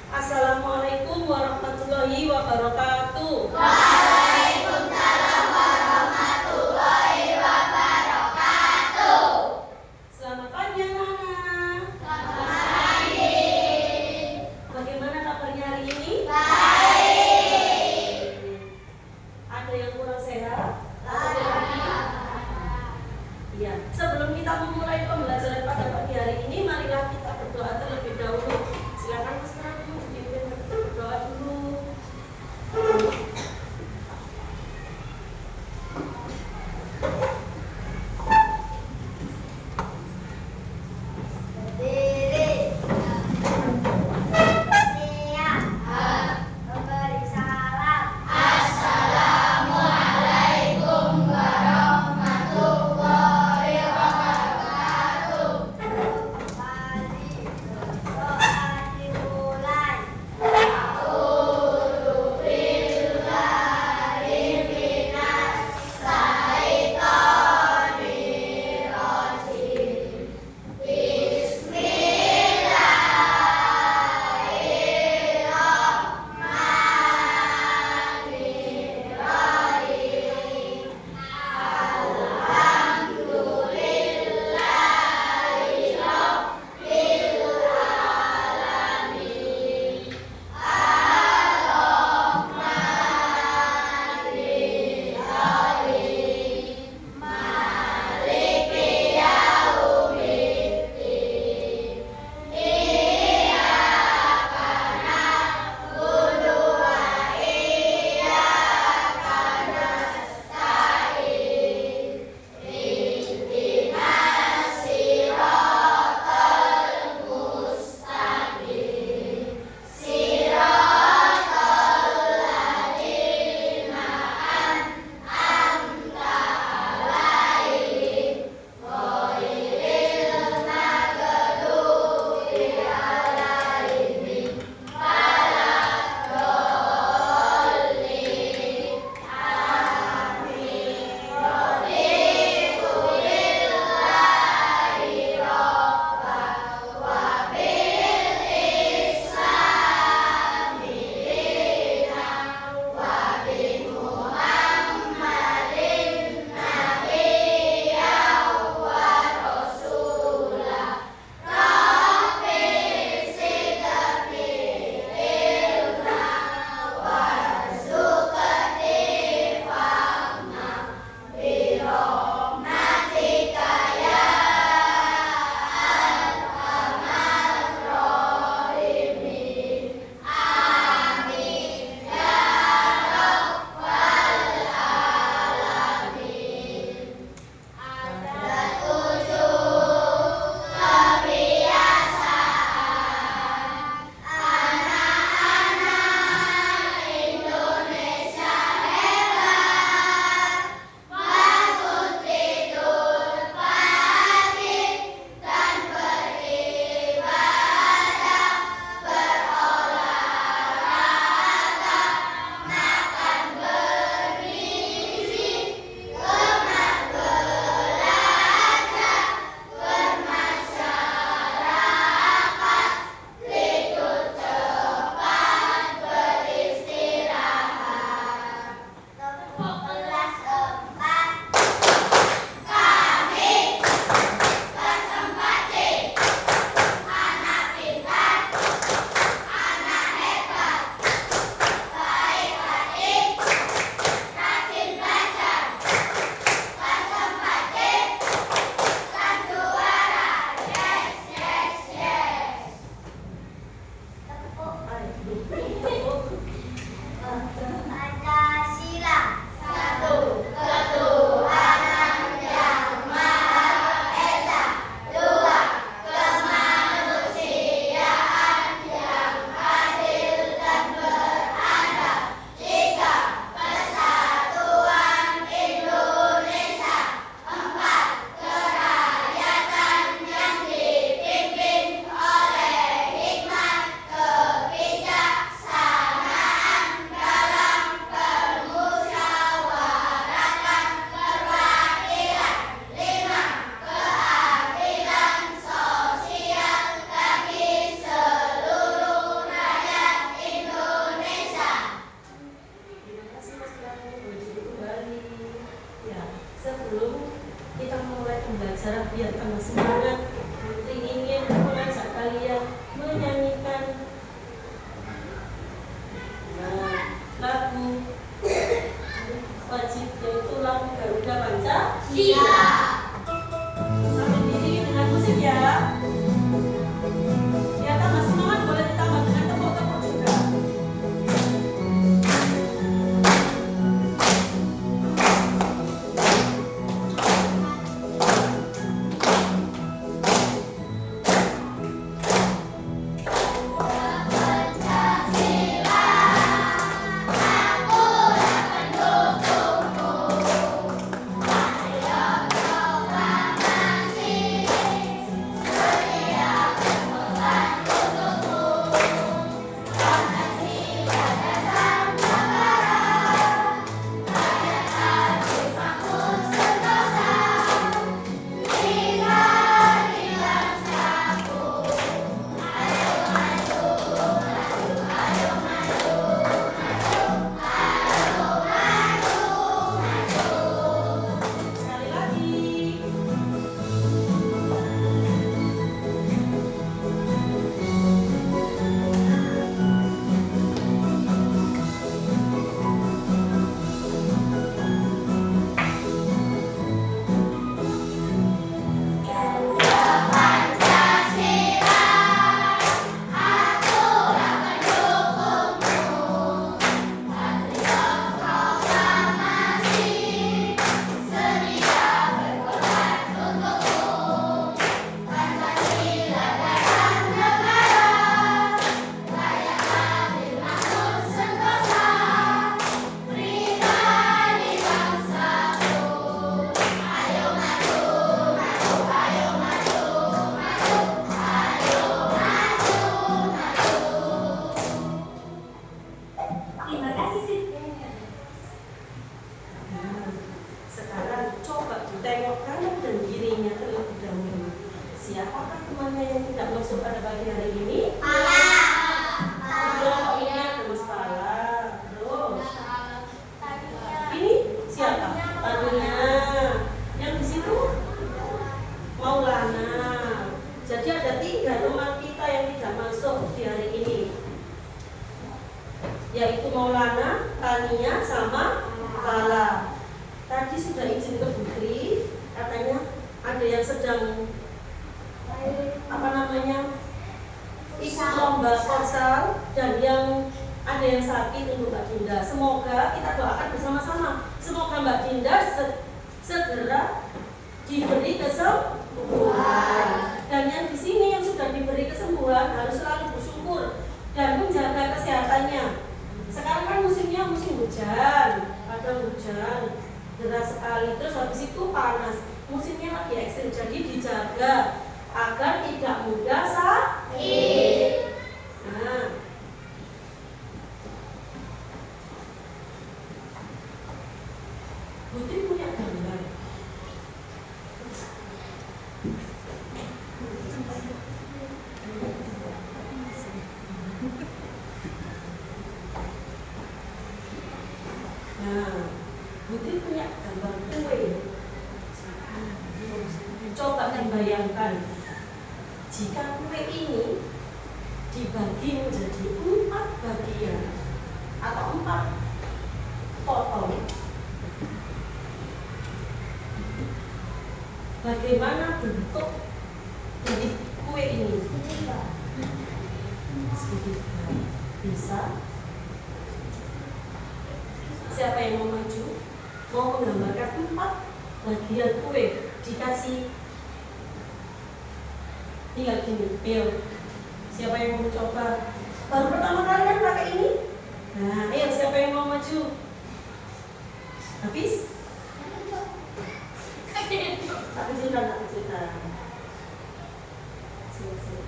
Assalamualaikum warahmatullahi wabarakatuh. Waalaikumsalam warahmatullahi wabarakatuh. Selamat pagi anak-anak. Selamat pagi. Bagaimana kabarnya hari ini? Baik. Ada yang kurang sehat? Iya. Sebelum kita memulai pembelajaran pada pagi hari ini, marilah kita berdoa terlebih dahulu. Silakan Mas Prabu, dipimpin berdoa dulu. yaitu Maulana, Tania, sama Fala. Tadi sudah izin ke Putri, katanya ada yang sedang ikut lomba futsal dan yang ada yang sakit untuk Mbak Dinda. Semoga kita doakan bersama-sama. Semoga Mbak Dinda segera diberi kesembuhan. Dan yang di sini yang sudah diberi kesembuhan harus selalu bersyukur dan menjaga kesehatannya. Sekarang kan musimnya musim hujan, kadang hujan deras sekali, terus habis itu panas. Musimnya lagi ekstrim, jadi dijaga agar tidak mudah sakit. Nah, Putri punya gambar. Nah, Putri punya gambar kue. Coba dibayangkan jika kue ini dibagi menjadi 4 bagian atau 4 potong. Bagaimana bentuk dari kue ini? Segitiga. Bisa? Siapa yang mau maju? Mau menggambarkan 4 bagian kue dikasih tinggal gini, ayo. Siapa yang mau coba? Baru pertama kali kan pakai ini? Nah, ayo siapa yang mau maju? Hafiz? Tak kecilkan. Sini.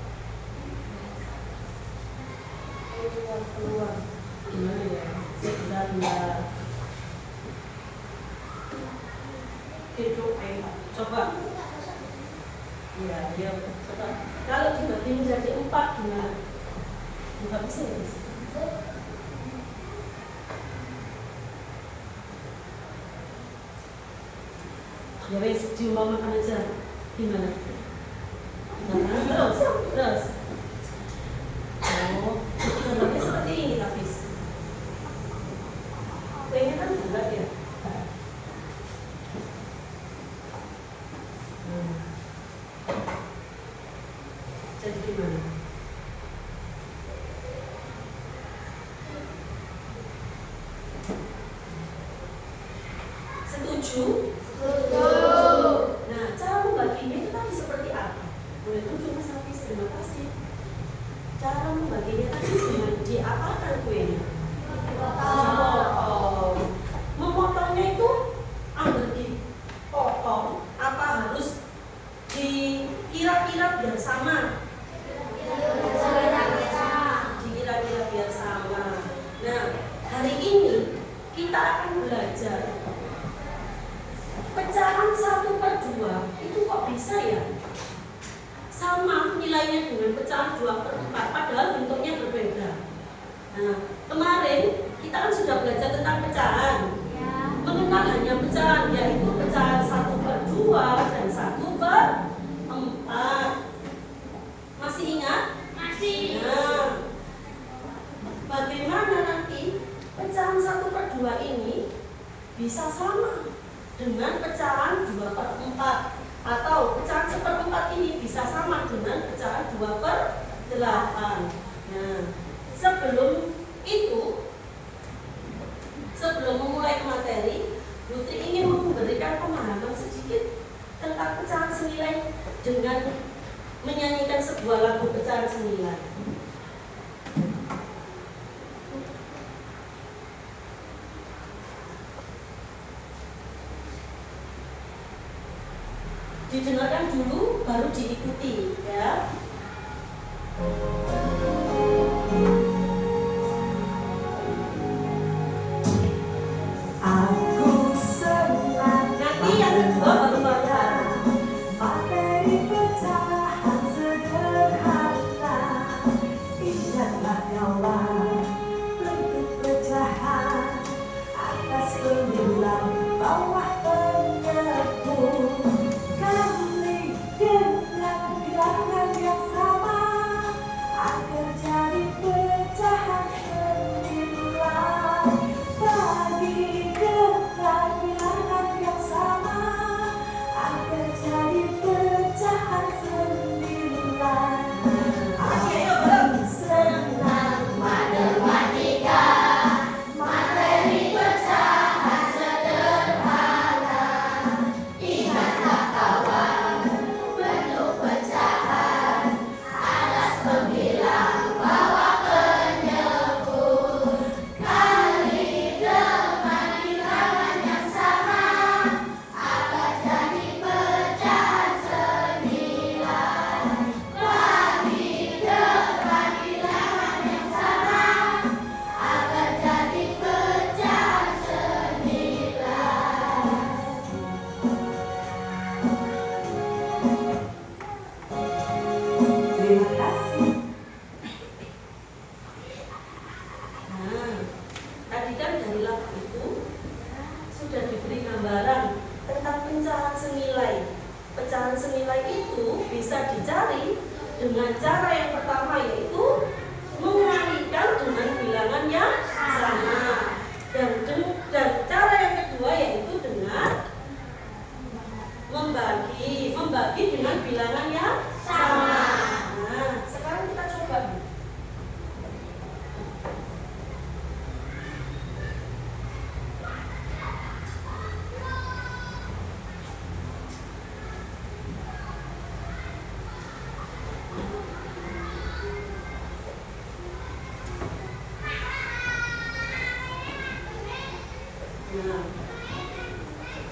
Keluar. Gimana ya? Sebentar. Hidup coba. Ya, coba. Kalau dibagi menjadi 4 gimana? Enggak bisa ya, guys. Ya wes, diumpamakan aja. Gimana? Nah, terus. Oh, gambarnya seperti ini, Hafiz. Kuenya kan bulat ya. Jadi gimana? Setuju? Nah, cara membaginya itu tadi seperti apa? Boleh tunjuk Mas Hafiz, terima kasih. Cara membaginya tadi dengan diapakan kuenya? Dipotong. Memotongnya itu ambil dipotong, apa harus dikira-kira biar sama? Dikira-kira biar sama. Nah, hari ini kita akan belajar pecahan 1/2 itu kok bisa ya sama nilainya dengan pecahan 2/4, padahal bentuknya berbeda. Nah, kemarin kita kan sudah belajar tentang pecahan, mengenal hanya pecahan, yaitu pecahan 1/2 dan 1/4. Masih ingat? Masih. Nah, bagaimana nanti pecahan 1/2 ini bisa sama dengan pecahan 2/4, atau pecahan 1/4 ini bisa sama dengan pecahan 2/8. Nah, sebelum memulai materi, Putri ingin memberikan pemahaman sedikit tentang pecahan senilai dengan menyanyikan sebuah lagu pecahan senilai. Didengarkan dulu, baru diikuti, ya. Aku senang Nanti yang kedua baru bayar. pakai pecahan sederhana. Ingatlah kawan, bentuk pecahan atas sembilan bawah penyebut. Kali dengan gerakan yang sama agar jadi pecahan 9. bisa dicari dengan cara yang pertama, yaitu mengalihkan dengan bilangan yang sama, dan cara yang kedua yaitu dengan membagi dengan bilangan yang sama. Nah, sekarang kita coba. Nah,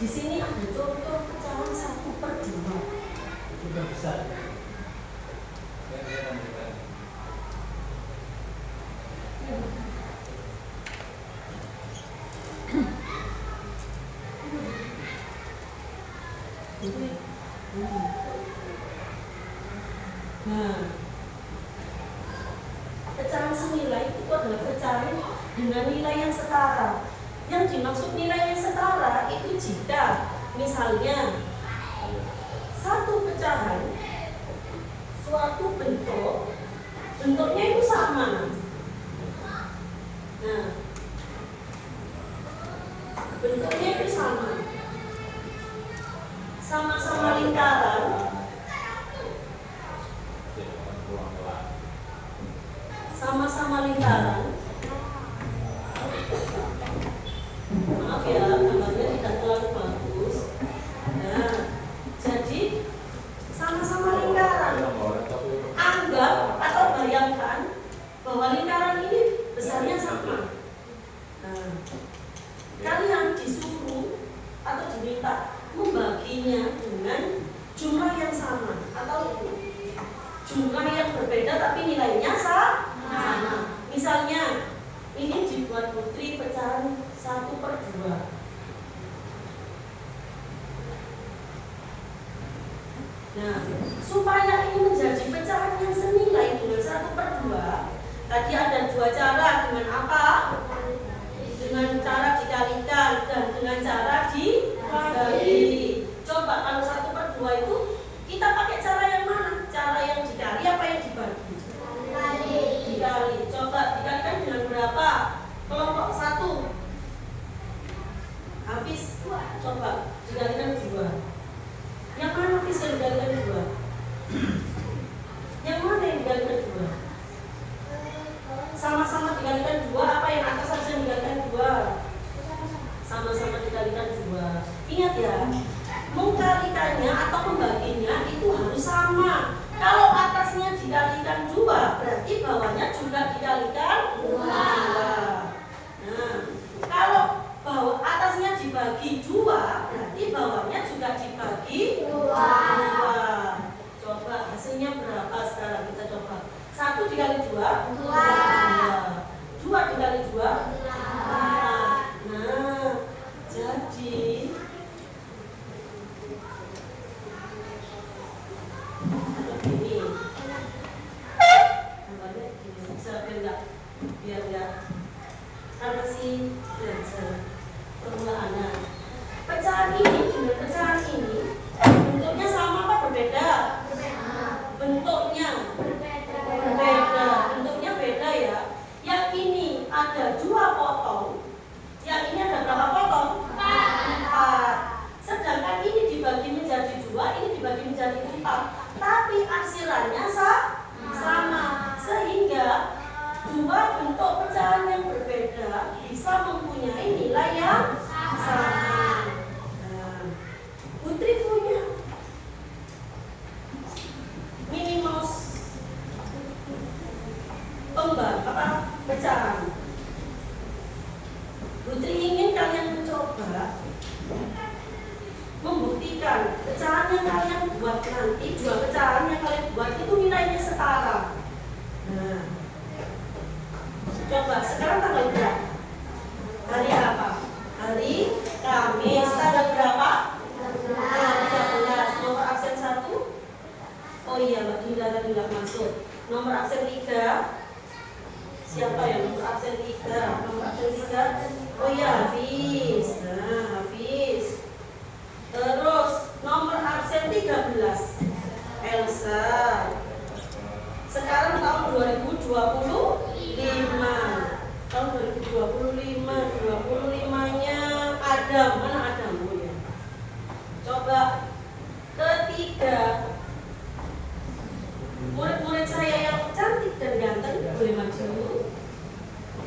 di sini ada contoh pecahan 1/2. Sudah besar. Nah, pecahan senilai itu adalah pecahan dengan nilai yang setara. Yang dimaksud nilai yang setara itu jika misalnya satu pecahan, suatu bentuknya itu sama. Nah, bentuknya itu sama-sama lingkaran, maaf ya, gambarnya tidak terlalu bagus. Nah, jadi sama-sama lingkaran. Anggap atau bayangkan bahwa lingkaran ini besarnya sama. Nah, kalian disuruh atau diminta membaginya dengan jumlah yang sama atau jumlah yang berbeda tapi nilainya sama. Misalnya ini dibuat Putri pecahan 1/2. Nah, supaya ini menjadi pecahan yang senilai dengan 1/2, tadi ada dua cara. Dengan apa? Dengan cara dikalikan dan dengan cara dibagi. Coba kalau 1/2 itu kita pakai cara yang mana? Cara yang dikali apa yang dibagi? Dikali. Coba dikalikan dengan berapa? Kelompok 1. Habis. Coba dikalikan 2. Yang mana Hafiz yang dikalikan 2? Yang mana yang dikalikan 2? Sama-sama dikalikan 2, apa yang atas saja yang dikalikan 2? Sama-sama dikalikan 2. Ingat ya, mengkalikannya atau membaginya itu harus sama. Kalau atasnya dikalikan 2, berarti bawahnya juga dikalikan 2. Nah, kalau bawah atasnya dibagi 2, berarti bawahnya juga dibagi 2. Coba hasilnya berapa sekarang kita coba. 1 dikali 2, 2 dikali 2, 4. Nah, jadi begini. Gambarnya begini, bisa biar enggak karena si belajar permulaannya. Pecahan ini dengan pecahan ini bentuknya sama apa berbeda? Bentuknya beda ya. Yang ini ada 2 potong, yang ini ada berapa potong? 4. Sedangkan ini dibagi menjadi 2, ini dibagi menjadi 4. Tapi arsirannya sama, sehingga 2 bentuk pecahan yang berbeda bisa mempunyai nilai yang sama. Nah, Putri punya minimal pecahan. Putri ingin kalian mencoba membuktikan pecahan yang kalian buat nanti, 2 pecahan yang kalian buat itu nilainya setara. Nah, coba sekarang tanggal berapa? Hari apa? Hari Kamis. Tanggal berapa? 13. Nomor absen 1? Oh iya, Mbak Dinda tadi nggak masuk. Nomor absen 3? Siapa yang nomor absen 3? Nomor absen 3? Oh iya, Hafiz. Nah, Hafiz. Terus nomor absen 13, Elsa. besar. Sekarang tahun 2025. Tahun 2025, 25-nya Adam. Mana Adam? Oh ya. Coba ketiga. Murid-murid saya yang cantik dan ganteng boleh maju.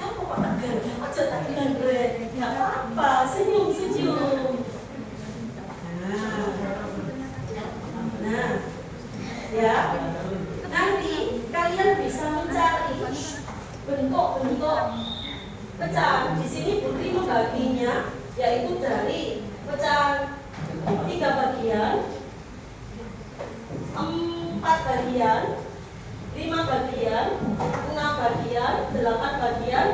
Ya kok ganteng aja tadi Andre. Gak apa-apa, senyum. Nah, ya. Nanti kalian bisa mencari bentuk-bentuk pecahan. Di sini Putri membaginya yaitu dari pecahan 3 bagian, 4 bagian, 5 bagian, 6 bagian, 8 bagian,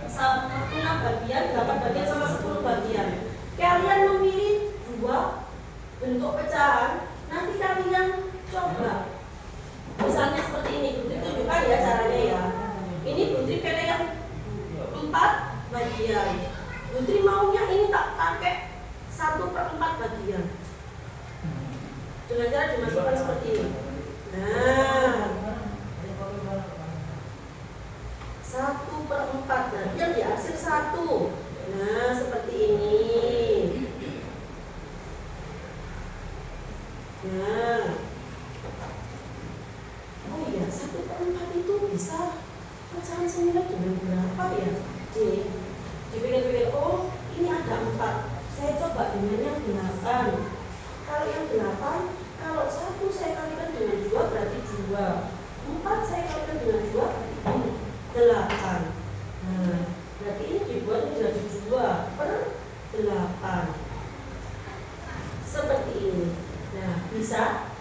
6 bagian, 8 bagian sama 10 bagian. Kalian memilih 2 bentuk pecahan. Nanti kalian coba. Misalnya seperti ini, Putri tunjukkan ya caranya ya. Ini Putri pilih yang 4 bagian. Putri maunya ini tak pakai 1/4 bagian. Dengan cara dimasukkan seperti ini. Nah, 1/4 bagian dihasil 1. Nah, seperti ini. Nah, oh iya, 1/4 itu bisa pecahan senilai dengan berapa ya? Dipikir-pikir, oh ini ada 4. Saya coba dengan yang 8. Kalau yang 8, kalau 1 saya kalikan dengan 2 berarti 2. 4 saya kalikan dengan 2 berarti 8. Nah, berarti ini dibuat menjadi 2/8. Seperti ini. Nah, bisa?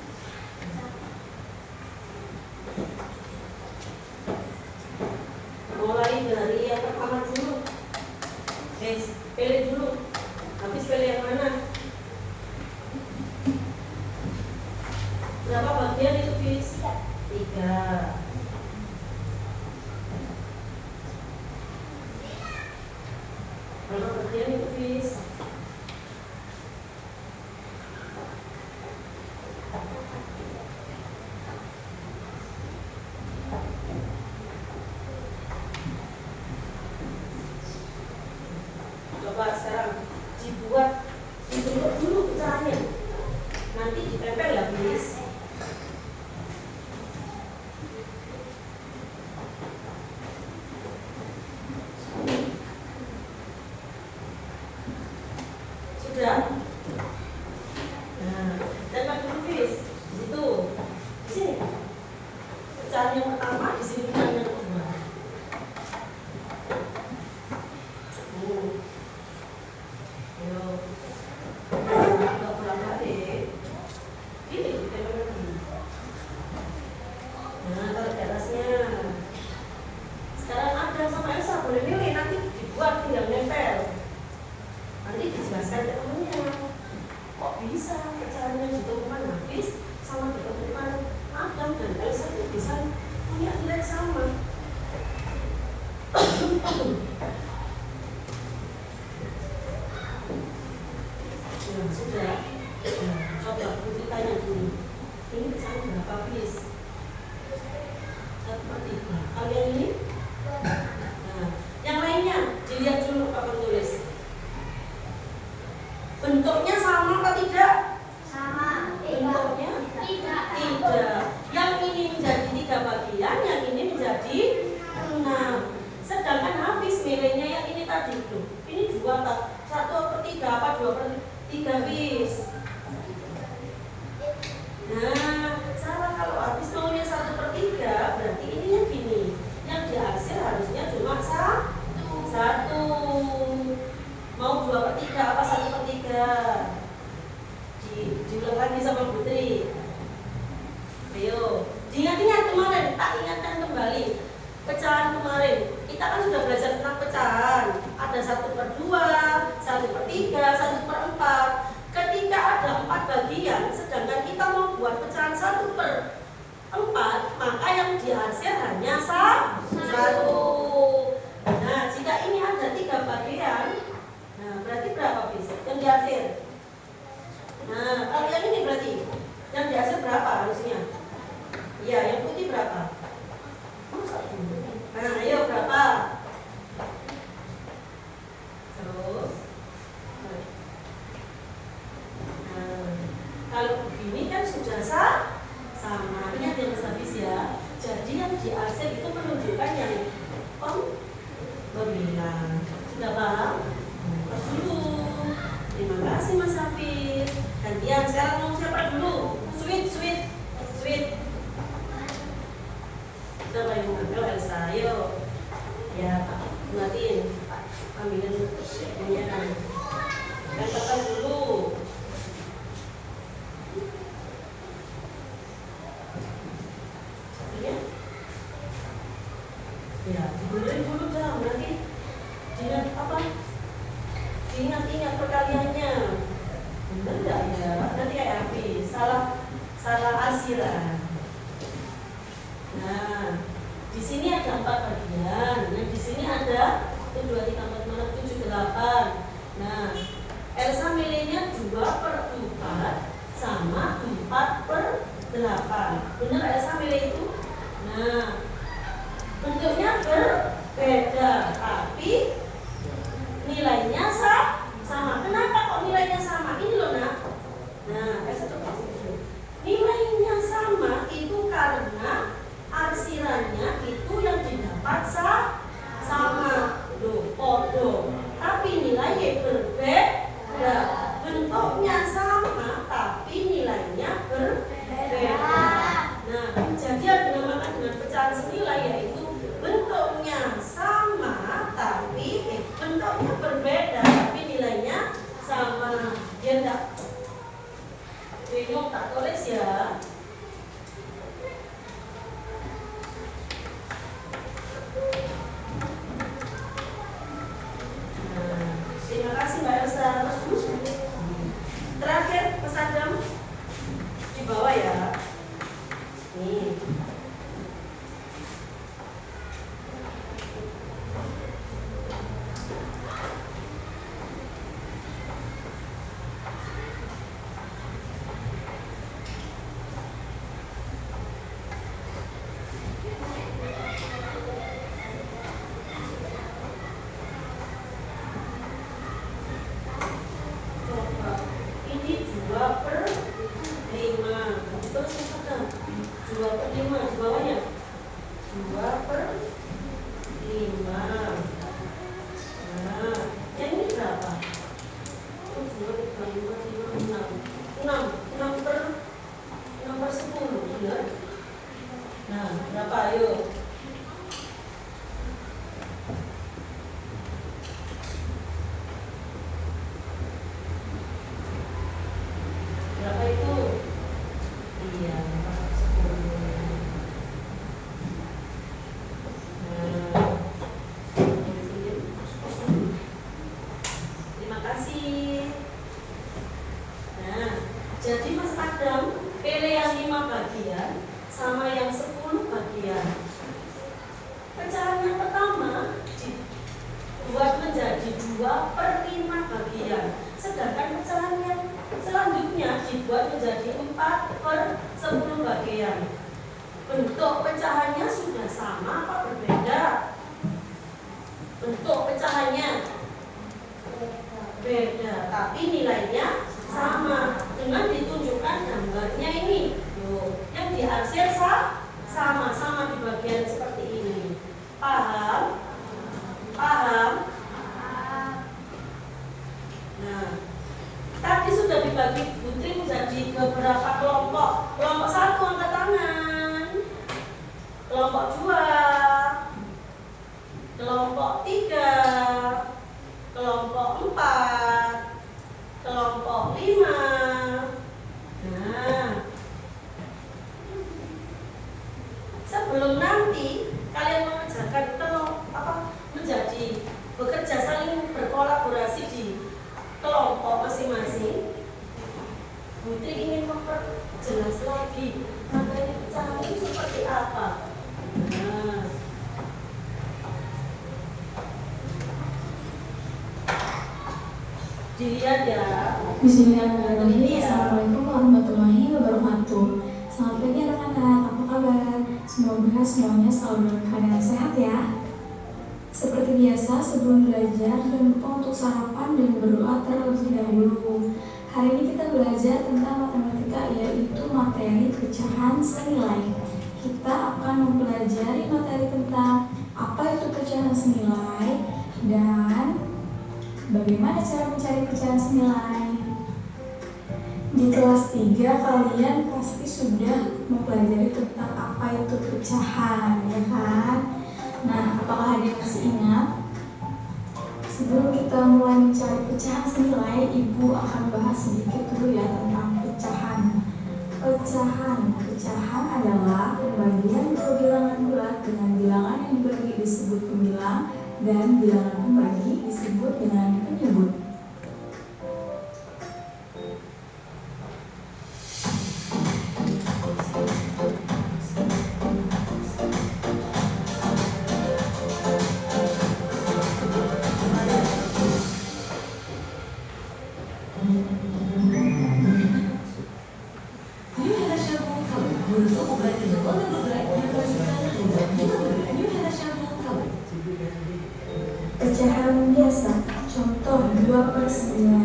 Mulai dari yang pertama dulu. Pilih dulu. Habis pilih yang mana? Berapa bagian itu, Fis? 3. Berapa bagian itu, Fis? Coba sekarang dibentuk dulu pecahannya. Nanti ditempel ya, Fis. Sudah? Nah, tempel dulu, Fis. Di situ. Di sini. Pecahan yang pertama, di sini pecahan yang kedua. Ayo. Agak bolak-balik. Ini ditempel lagi. Nah, taruh di atasnya. Sekarang Adam sama Elsa boleh milih, nanti dibuat tinggal nempel. Nanti dijelaskan ke temennya. Kok bisa pecahannya ditemukan Hafiz sama ditemukan Adam dan Elsa itu bisa punya nilai sama. Nah, sudah. Nah, coba Putri tanya dulu. Ini pecahan berapa, Fis? 1/3. Kalian ini? Nah, yang lainnya dilihat dulu papan tulis. Bentuknya sama apa tidak? Sama. Bentuknya Tidak. tidak. Yang ini menjadi 3 bagian, yang ini menjadi 6. Sedangkan Hafiz milihnya yang ini tadi itu. Ini 1/3 apa 2/3, Fis? Nah, salah kalau Hafiz maunya 1/3, berarti ini yang gini. Yang dihasil harusnya cuma 1. Mau 2/3 apa 1/3? Diulang lagi sama Putri. Ayo, diingat-ingat kemarin, tak ingatkan kembali pecahan kemarin. Kita kan sudah belajar tentang pecahan. Ada 1/2, 1/3, 1/4. Ketika ada 4 bagian, sedangkan kita mau buat pecahan 1/4, maka yang dihasil hanya 1. Nah, jika ini ada 3 bagian, nah berarti berapa, Fis? Yang dihasil? Nah, kalian ini berarti yang dihasil berapa harusnya? Iya, yang putih berapa? Nah, ayo berapa? Terus. Nah, kalau begini kan sudah sama. Ingat yang habis ya. Jadi yang di arsip itu menunjukkan yang pembilang. Sudah paham? Terus dulu. Terima kasih Mas Hafiz. Gantian sekarang mau siapa dulu? Sweet. Siapa yang mau ambil Elsa? Ayo. Ya, buatin. Ambilin ini kan. Yang pertama dulu. Ya, dibenerin dulu jam nanti diingat apa? Diingat perkaliannya. Bener nggak ya? Nanti kayak Hafiz salah asiran. Nah, di sini ada 4 bagian. Nah, di sini ada 1, 2, 3, 4, 5, 6, 7, 8. Nah, Elsa milihnya 2/4 sama 4/8. Bener Elsa milih itu? Nah, bentuknya berbeda, tapi nilainya sama. Kenapa kok nilainya sama? Ini loh nak. Nah, nilainya sama itu karena arsirannya itu yang didapat sama. Loh, podo. Tapi nilainya berbeda. Bentuknya sama, tapi nilainya berbeda. Nah, jadi yang dinamakan dengan pecahan senilai yaitu bentuknya sama tapi bentuknya berbeda tapi nilainya sama. Ya enggak? Bingung tak tulis ya. Nah, terima kasih Mbak Elsa. Terakhir Mas Adam di bawah ya. Nih. Dilihat ya. Bismillahirrahmanirrahim. Assalamualaikum warahmatullahi wabarakatuh. Selamat pagi anak-anak, apa kabar? Semoga semuanya selalu dalam keadaan sehat ya. Seperti biasa, sebelum belajar jangan lupa untuk sarapan dan berdoa terlebih dahulu. Hari ini kita belajar tentang matematika, yaitu materi pecahan senilai. Kita akan mempelajari materi tentang apa itu pecahan senilai dan bagaimana cara mencari pecahan senilai. Di kelas 3 kalian pasti sudah mempelajari tentang apa itu pecahan, ya kan? Nah, apakah ada yang masih ingat? Sebelum kita mulai mencari pecahan senilai, Ibu akan bahas sedikit dulu ya tentang pecahan. Pecahan adalah pembagian dua bilangan bulat dengan bilangan yang dibagi disebut pembilang dan bilangan pembagi disebut dengan penyebut. Pecahan biasa, contoh 2/9.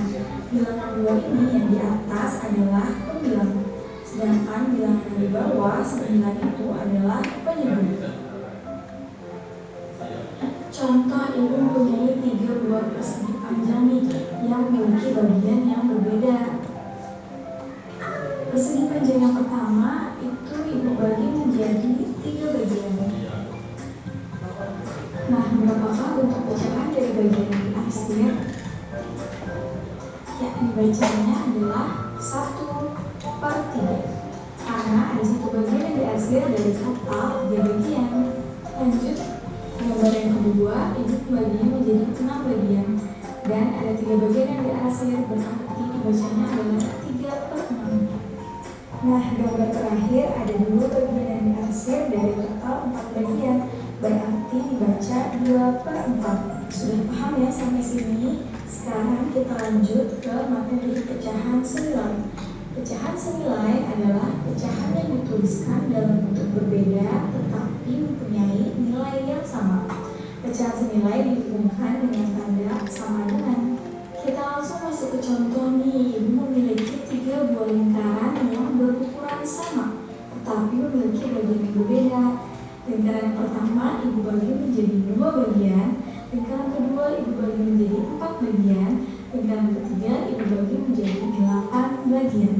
Bilangan 2 ini yang di atas adalah pembilang, sedangkan bilangan yang di bawah 9 itu adalah penyebut. Contoh, Ibu mempunyai 3 buah persegi panjang nih yang memiliki bagian yang berbeda. Persegi panjang yang pertama itu Ibu bagi menjadi 3 bagian. Nah, berapakah bentuk pecahan dari bagian yang diarsir? Ya, dibacanya adalah 1/3 karena ada 1 bagian yang diarsir dari total 3 bagian. Lanjut, gambar yang kedua, Ibu baginya menjadi 6 bagian dan ada 3 bagian yang diarsir, berarti dibacanya adalah 3/6. Nah, gambar terakhir ada 2 bagian yang diarsir dari total 4 bagian, berarti dibaca 2/4. Sudah paham ya sampai sini? Sekarang kita lanjut ke materi pecahan senilai. Pecahan senilai adalah pecahan yang dituliskan dalam bentuk berbeda tetapi mempunyai nilai yang sama. Pecahan senilai dihubungkan dengan tanda sama dengan. Kita langsung masuk ke contoh nih. Ibu memiliki 3 buah lingkaran yang berukuran sama tetapi memiliki bagian yang berbeda. Lingkaran yang pertama Ibu bagi menjadi 2 bagian, lingkaran kedua Ibu bagi menjadi 4 bagian, lingkaran ketiga Ibu bagi menjadi 8 bagian.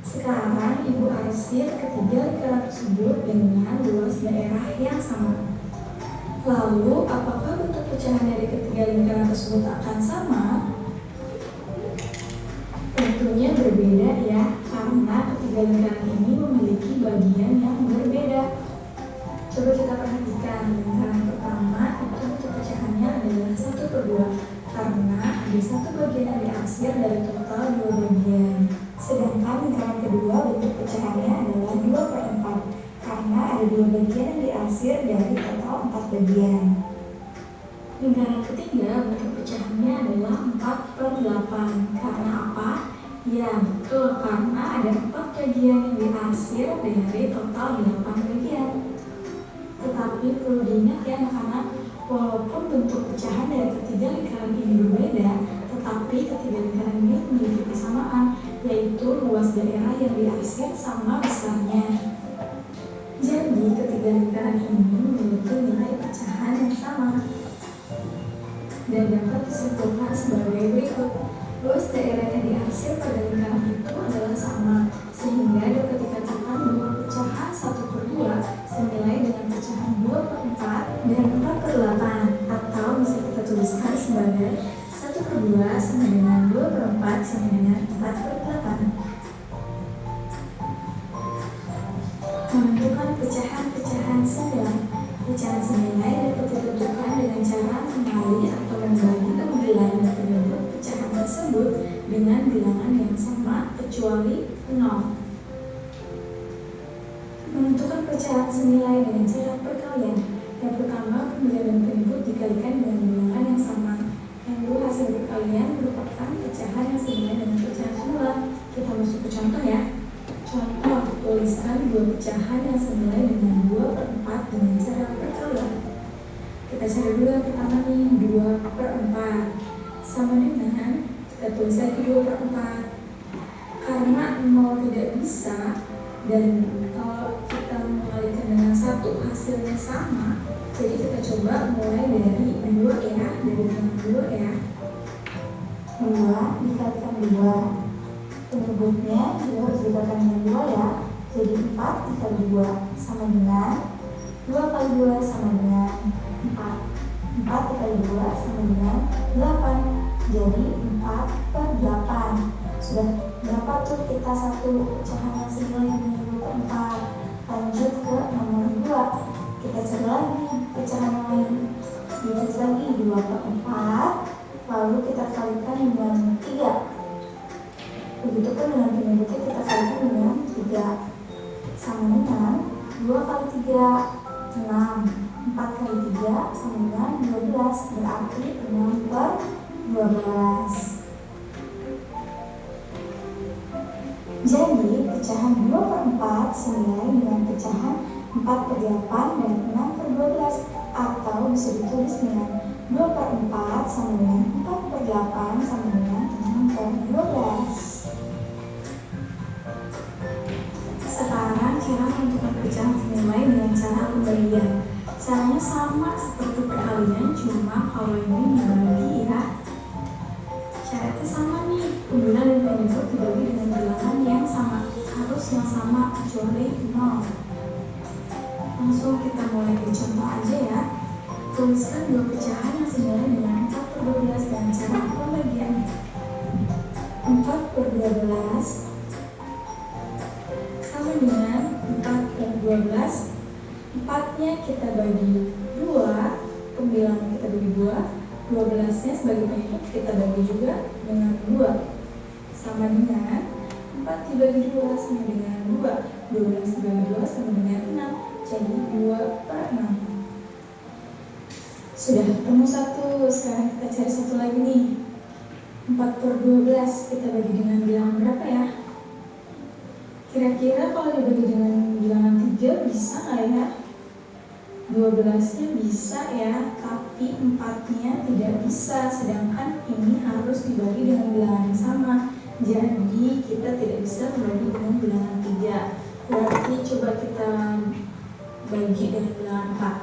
Sekarang Ibu arsir ketiga lingkaran tersebut dengan luas daerah yang sama. Lalu, apakah bentuk pecahan dari ketiga lingkaran tersebut akan sama? Tentunya berbeda ya, karena ketiga lingkaran ini memiliki bagian yang berbeda. Coba kita perhatikan, lingkaran pertama itu bentuk pecahannya adalah 1/2 karena ada 1 bagian yang diarsir dari total 2 bagian. Sedangkan lingkaran kedua bentuk pecahannya adalah 2/4 karena ada 2 bagian yang diarsir dari total 4 bagian. Lingkaran ketiga bentuk pecahannya adalah 4/8 karena apa? Ya betul, karena ada 4 bagian yang diarsir dari total 8 bagian. Tetapi perlu diingat ya anak-anak, walaupun bentuk pecahan dari ketiga lingkaran ini berbeda, tetapi ketiga lingkaran ini memiliki kesamaan, yaitu luas daerah yang diarsir sama besarnya. Jadi ketiga lingkaran ini memiliki nilai pecahan yang sama dan dapat disimpulkan sebagai berikut. Luas daerah yang diarsir pada lingkaran itu adalah sama, sehingga dapat dikatakan bahwa pecahan 1/2 senilai dengan pecahan 2/4 dan 4/8, atau bisa kita tuliskan sebagai 1/2 sama dengan 2/4 sama dengan 4/8. Menentukan pecahan-pecahan senilai. Pecahan senilai dapat ditentukan dengan cara mengenali atau membagi pembilang dan penyebut pecahan tersebut dengan bilangan yang sama kecuali 0. Menentukan pecahan senilai dengan cara perkalian. Yang pertama, pembilang dan penyebut dikalikan dengan bilangan yang sama. Yang kedua, hasil perkalian merupakan pecahan yang senilai dengan pecahan semula. Kita masuk ke contoh ya. Contoh, tuliskan dua pecahan yang senilai dengan 2/4 dengan cara perkalian. Kita cari dulu yang pertama nih, 2/4 sama dengan, kita tulis lagi 2/4. Karena 0 tidak bisa, dan kalau kita mengalikan dengan 1 hasilnya sama, jadi kita coba mulai dari 2 ya, dari dengan 2 ya. 2 dikalikan 2, penyebutnya juga harus dikalikan dengan 2 ya. Jadi 4 dikali 2 sama dengan 2 kali 2 sama dengan 4. 4 dikali 2 sama dengan 8. Jadi 4/8. Sudah berapa tuh kita satu pecahan yang senilai dengan 2/4. Lanjut ke nomor 2. Kita cari lagi pecahan yang lain. Ditulis lagi 2/4. Lalu kita kalikan dengan 3. Begitupun dengan penyebutnya kita kalikan dengan 3. Sama dengan 2 kali 3, 6. 4 kali 3 sama dengan 12. Berarti 6/12. Jadi pecahan 2/4 senilai dengan pecahan 4/8 dan 6/12. Atau bisa ditulis dengan 2/4 sama dengan 4/8 sama dengan 6/12. Sekarang cara menentukan pecahan senilai dengan cara pembagian. Caranya sama seperti perkalian, cuma kalau ini dibagi ya. Syaratnya sama nih, pembilang dan penyebut dibagi dengan bilangan yang sama. Harus yang sama kecuali 0. Langsung kita mulai dari contoh aja ya. Tuliskan dua pecahan yang senilai dengan 4/12 dan cara pembagian. 4/12 sama dengan 4/12. 4-nya kita bagi 2, pembilangnya kita bagi 2, 12-nya sebagai penyebut kita bagi juga dengan 2. Sama dengan 4 dibagi 2 sama dengan 2, 12 dibagi 2 sama dengan 6, jadi 2/6. Sudah ketemu satu, sekarang kita cari satu lagi nih. 4/12 kita bagi dengan bilangan berapa ya? Kira-kira kalau dibagi dengan bilangan 3 bisa nggak ya? 12-nya bisa ya, tapi 4-nya tidak bisa, sedangkan ini harus dibagi dengan bilangan yang sama. Jadi kita tidak bisa membagi dengan bilangan 3. Berarti coba kita bagi dengan bilangan 4.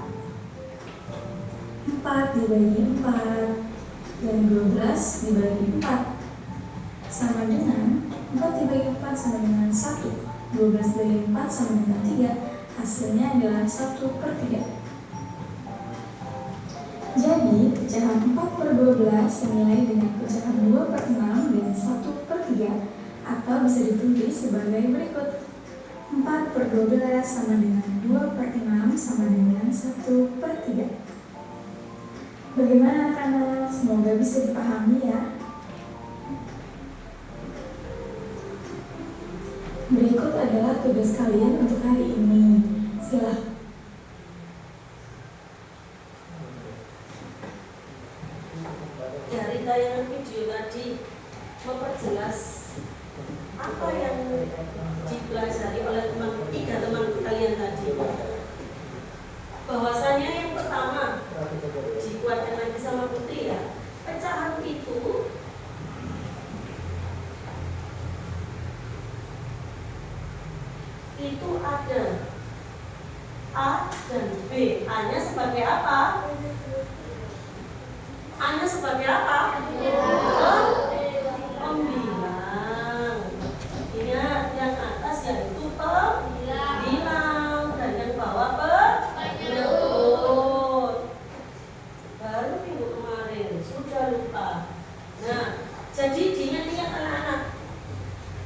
4 dibagi 4 dan 12 dibagi 4 sama dengan 4 dibagi 4 sama dengan 1. 12 dibagi 4 sama dengan 3. Hasilnya adalah 1/3. Jadi pecahan 4/12 senilai dengan pecahan 2/6 dan 1/3, atau bisa ditulis sebagai berikut. 4/12 sama dengan 2/6 sama dengan 1/3. Bagaimana anak-anak? Semoga bisa dipahami ya. Berikut adalah tugas kalian untuk hari ini. Silahkan. Dari tayangan video tadi memperjelas apa yang dipelajari oleh tiga teman kalian tadi. Bahwasanya yang pertama dikuatkan lagi sama Putri ya, pecahan itu ada A dan B. A-nya sebagai apa? A-nya sebagai apa? Pembilang. Ingat, yang atas yaitu pembilang dan yang bawah penyebut. Baru minggu kemarin sudah lupa. Nah, jadi diingat-ingat anak-anak.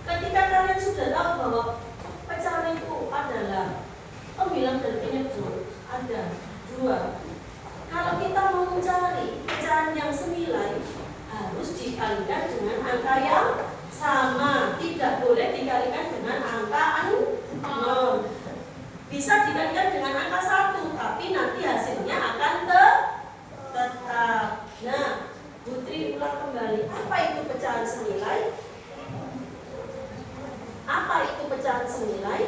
Ketika kalian sudah tahu bahwa pecahan itu adalah pembilang dan penyebut, ada 2. Kalau kita mau mencari pecahan yang senilai, harus dikalikan dengan angka yang sama. Tidak boleh dikalikan dengan angka 0. Bisa dikalikan dengan angka 1, tapi nanti hasilnya akan tetap. Nah, Putri ulang kembali. Apa itu pecahan senilai? Apa itu pecahan senilai?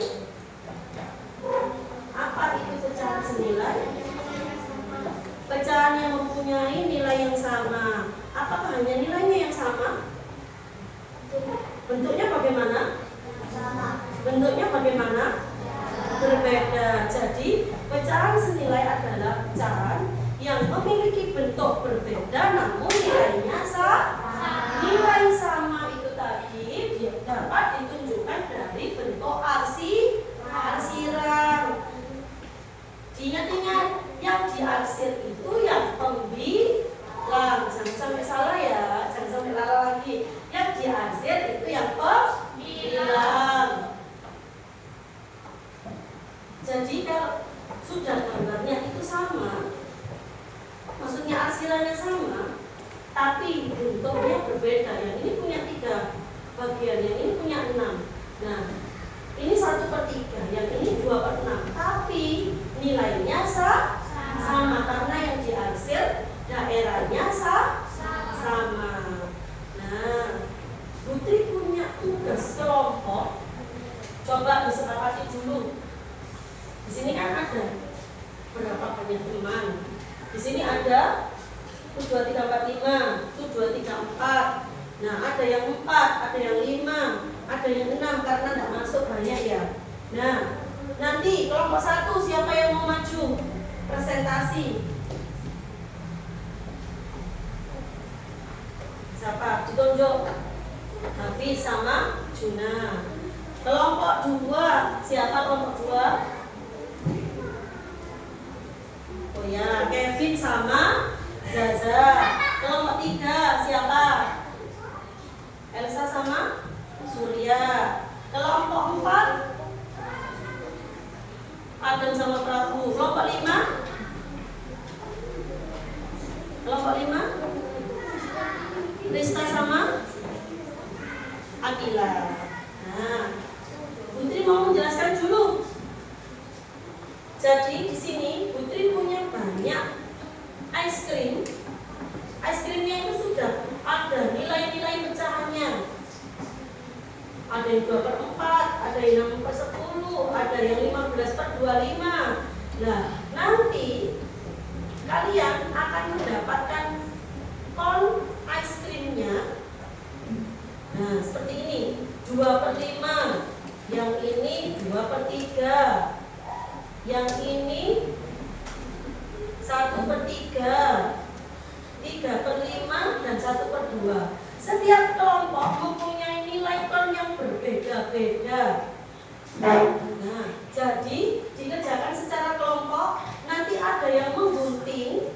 pecahan yang mempunyai nilai yang sama. Apakah hanya nilainya yang sama? Bentuknya bagaimana? Bentuknya bagaimana? Berbeda. Jadi pecahan senilai adalah pecahan yang memiliki bentuk berbeda namun nilainya sama. Nilai sama itu tadi dapat ditunjukkan dari bentuk arsiran. Ingat-ingat, yang diarsir itu yang pembilang. Jangan sampai salah ya, jangan sampai salah lagi. Yang diarsir itu yang pembilang. Jadi kalau sudah gambarnya itu sama, maksudnya arsirannya sama, tapi bentuknya berbeda. Yang ini punya 3 bagian, yang ini punya 6. Nah, ini 1/3, yang ini 2/6. Tapi nilainya sama karena yang diarsir daerahnya sama. Nah, Putri punya tugas kelompok. Coba disepakati dulu. Di sini kan ada berapa banyak teman. Di sini ada 1, 2, 3, 4, 5, 1, 2, 3, 4. Nah, ada yang 4, ada yang 5, ada yang 6 karena tidak masuk banyak ya. Nah, nanti kelompok 1 siapa yang mau maju? Presentasi. Siapa? Ditunjuk. Hafiz sama Juna. Kelompok 2, siapa kelompok 2? Oh ya, Kevin sama Zaza. Kelompok 3 siapa? Elsa sama Surya. Kelompok 4 Adam sama Prabu. Kelompok 5? Kelompok 5 Rista sama Akila. Nah, Putri mau menjelaskan dulu. Jadi di sini Putri punya banyak ice cream. Ice creamnya itu sudah ada nilai-nilai pecahannya. Ada yang 2/4, ada yang 6/10, ada yang 15/25. Nah, nanti kalian akan mendapatkan kon ice creamnya. Nah, seperti ini, 2/5. Yang ini 2/3. Yang ini 1/3, 3/5 dan 1/2. Setiap kelompok mempunyai nilai kon yang berbeda-beda. Nah, jadi dikerjakan secara kelompok. Nanti ada yang menggunting,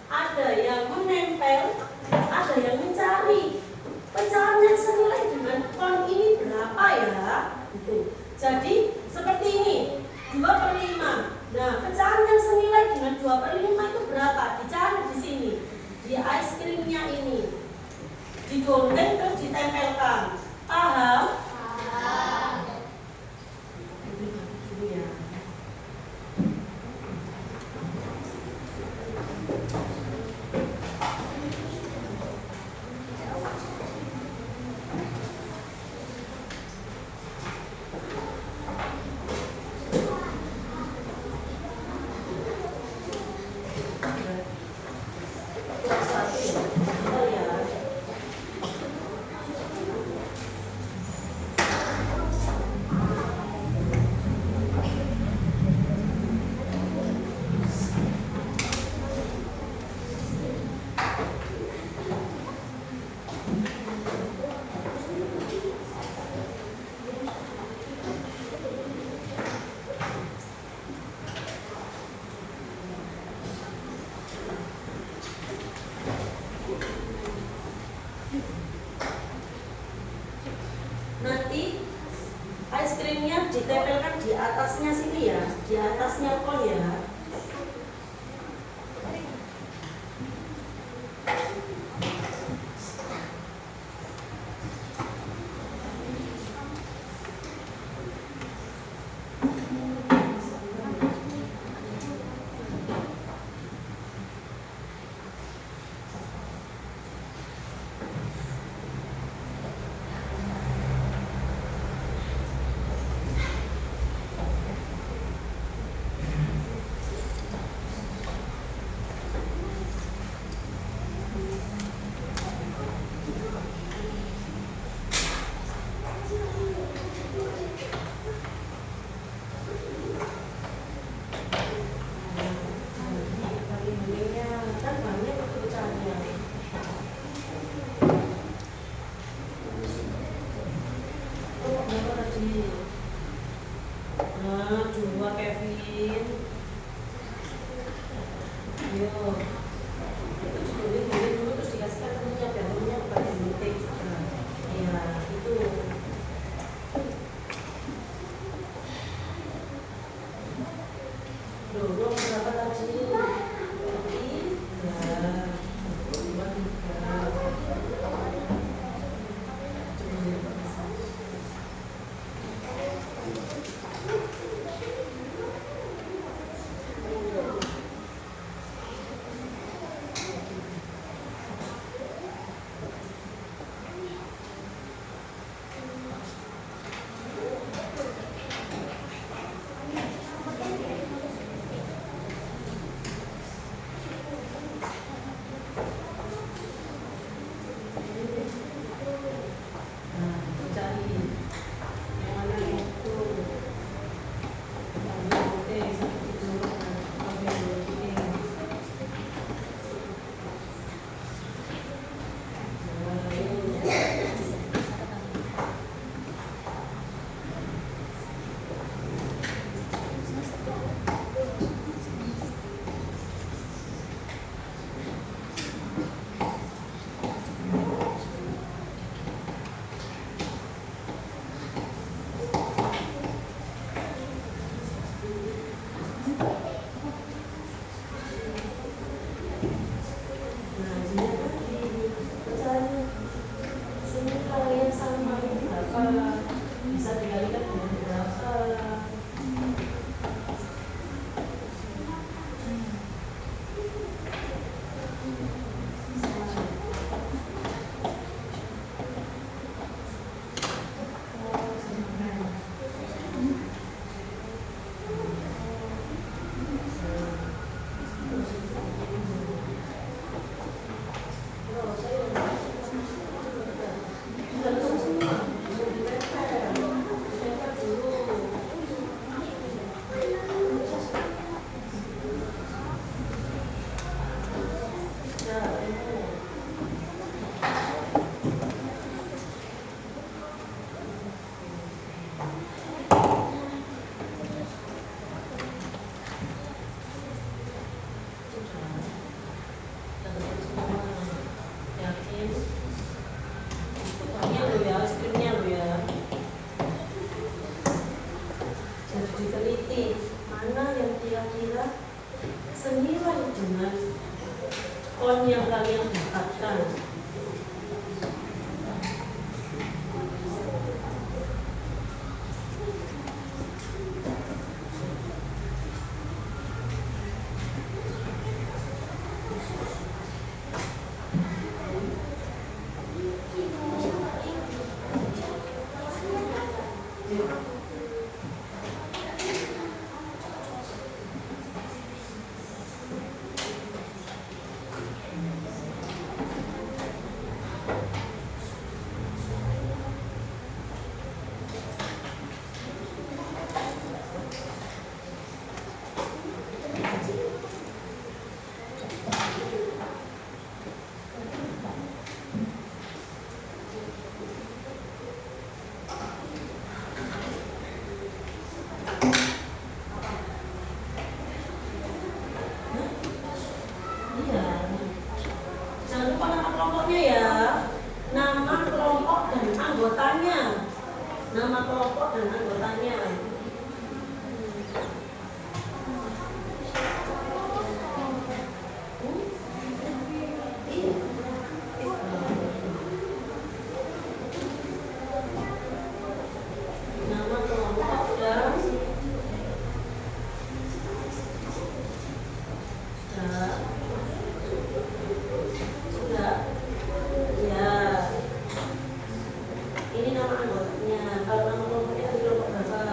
ada yang menempel, ada yang mencari pecahan yang senilai dengan kon ini berapa ya? Gitu. Jadi seperti ini, 2/5. Nah, pecahan yang senilai dengan 2/5 itu berapa? Dicari di sini, di ice creamnya ini. Digunting terus ditempelkan. Paham? Paham. Nanti ice creamnya ditempelkan di atasnya sini ya, di atasnya kon ya. Ayo. Itu ditulis dulu terus dikasihkan temennya biar temennya kepada meeting. Iya, itu. Dorong berapa tadi? Ya. Yang kalian dapatkan. Nama kelompok dan anggotanya. Nama kelompok dan sudah. Ya. Ini nama anggotanya. Kalau nama kelompoknya itu kelompok berapa?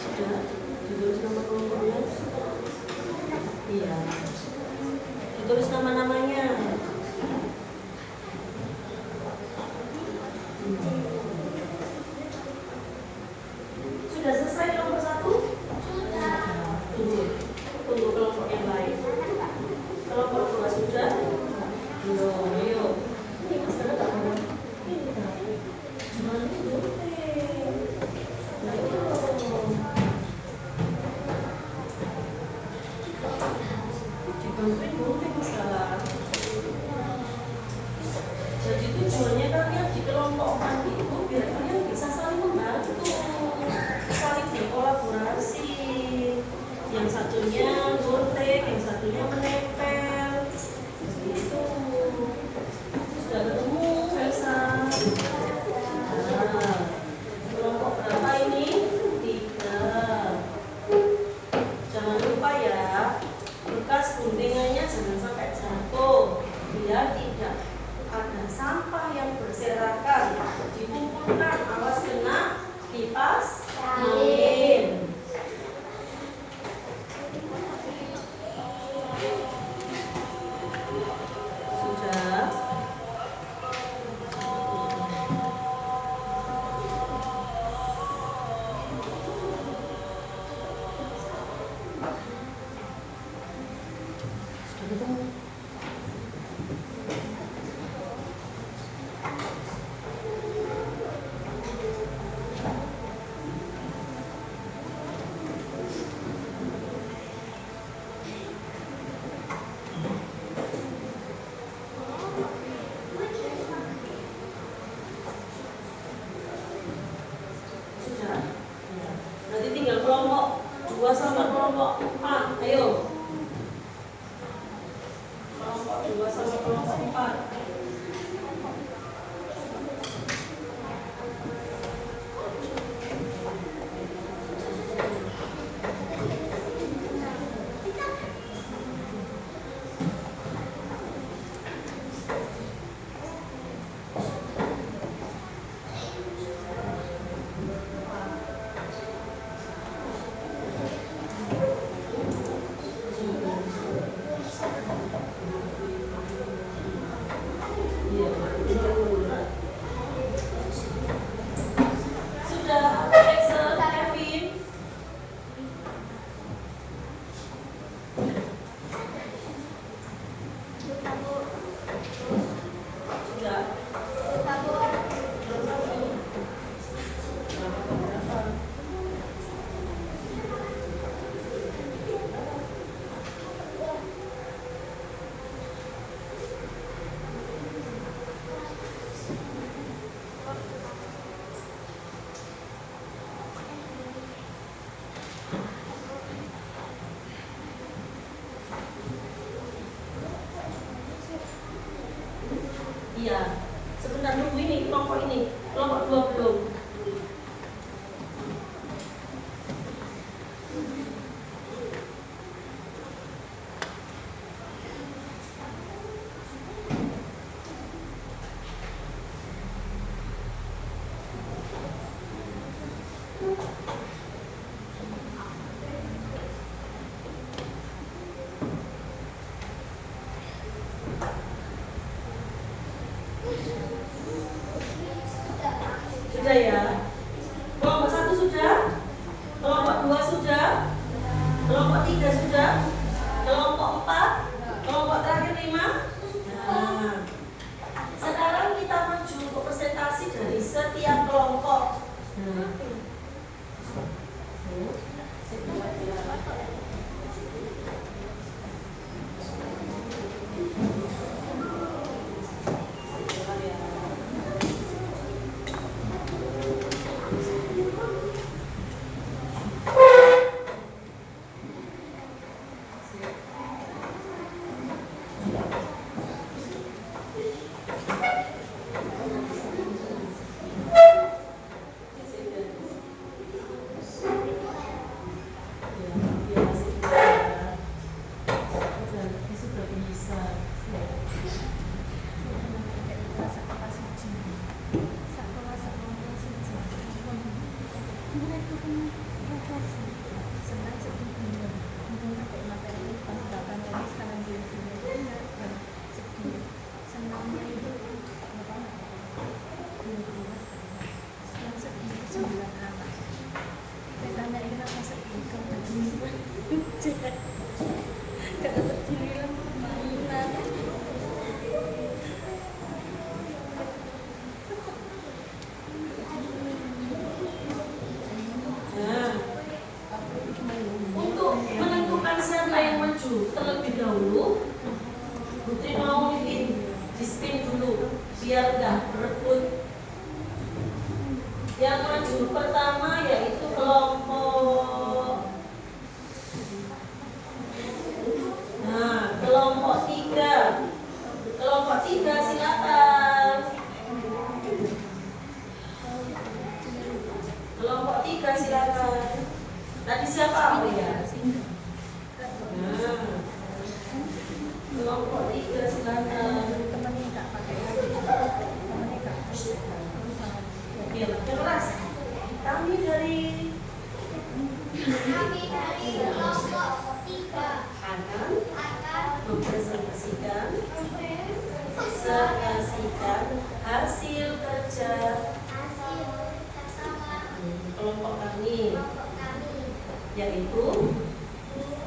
Sudah ditulis nama kelompoknya? Iya. Ditulis nama-namanya. Sudah selesai kelompok 1? Sudah. Tunggu. bantuin gunting sekarang. Jadi tujuannya kalian dikelompokkan itu biar kalian bisa saling membantu, saling berkolaborasi. Yang satunya gunting, yang satunya menempel. Gitu. Sudah ketemu, Elsa? Nah, kelompok berapa ini? 3. Jangan lupa ya, bekas guntingannya jangan sampai jatuh, biar tidak ada sampah yang berserakan. Dikumpulkan, awas kena kipas angin. Sudah. Sudah ketemu. Sudah. Nanti tinggal kelompok 2 sama kelompok 4. Ayo. Kelompok 2 sama kelompok 4. Sudah, Excel, Kevin. Sudah. Iya, sebentar nunggu ini, kelompok 2 belum. Sudah ya. Kelompok 1 sudah, kelompok 2 sudah, kelompok 3 sudah, kelompok 4, kelompok terakhir 5. Nah, sekarang kita maju ke presentasi dari setiap kelompok. Untuk menentukan siapa yang maju terlebih dahulu dahulu. Putri mau di spin dulu biar nggak berebut. Yang maju pertama yaitu kelompok. Nah, kelompok 3. Kelompok 3 silakan. Kelompok 3 silakan. Tadi siapa ya? Nah, kelompok 3 silakan. Oke, kelas. Kami dari kelompok 3 akan akan mempresentasikan hasil kerja hasil bersama kelompok kami, kelompok kami, yaitu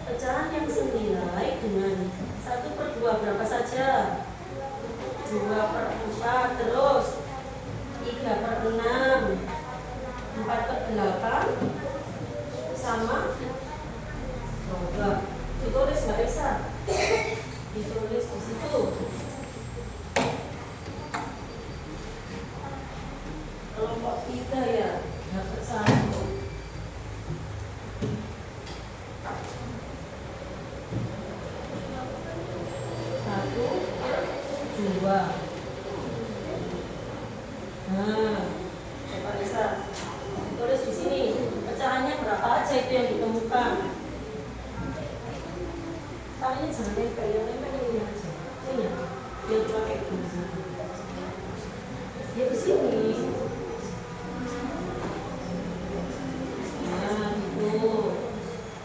pecahan yang senilai dengan 1/2 berapa saja? 2/4, terus 3/6, 4/8 sama coba ditulis Mbak Esa, ditulis di situ. Kelompok 3 ya, dapat 1. Satu per 2. Nah, coba Lisa, tulis di sini pecahannya berapa aja itu yang ditemukan. Tangannya jangan nempel, yang nempel ini aja. Sini, biar pakai gini. Ya di sini. Nah, gitu.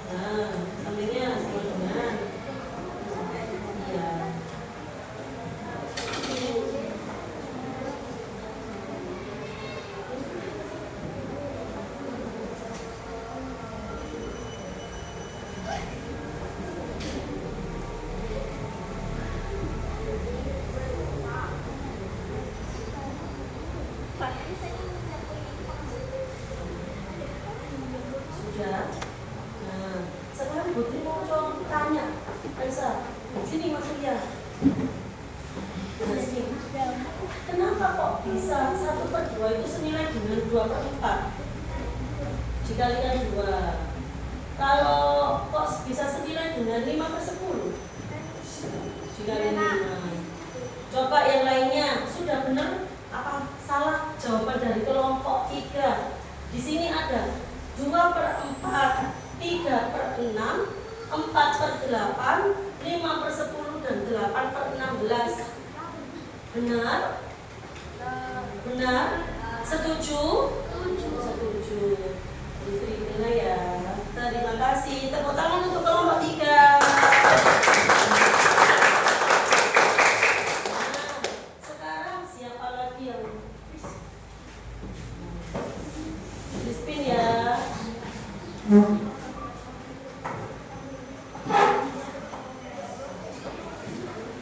Nah, sampingnya sama dengan. Iya. Sudah. Nah, sekarang Putri mau coba tanya, Elsa, sini Mas Surya. Nah, sini. Kenapa kok bisa 1/2 itu senilai dengan 2/4? Dikalikan 2. Kalau kok bisa senilai dengan 5/10? Dikalikan 5. Coba yang lainnya, sudah benar apa salah jawaban dari kelompok 3? Di sini ada 2/4, 3/6, 4/8, 5/10 dan 8/16. Benar? Benar? Setuju? Setuju. Diterima ya. Terima kasih. Tepuk tangan untuk kelompok 3. Sekarang siapa lagi yang di spin ya?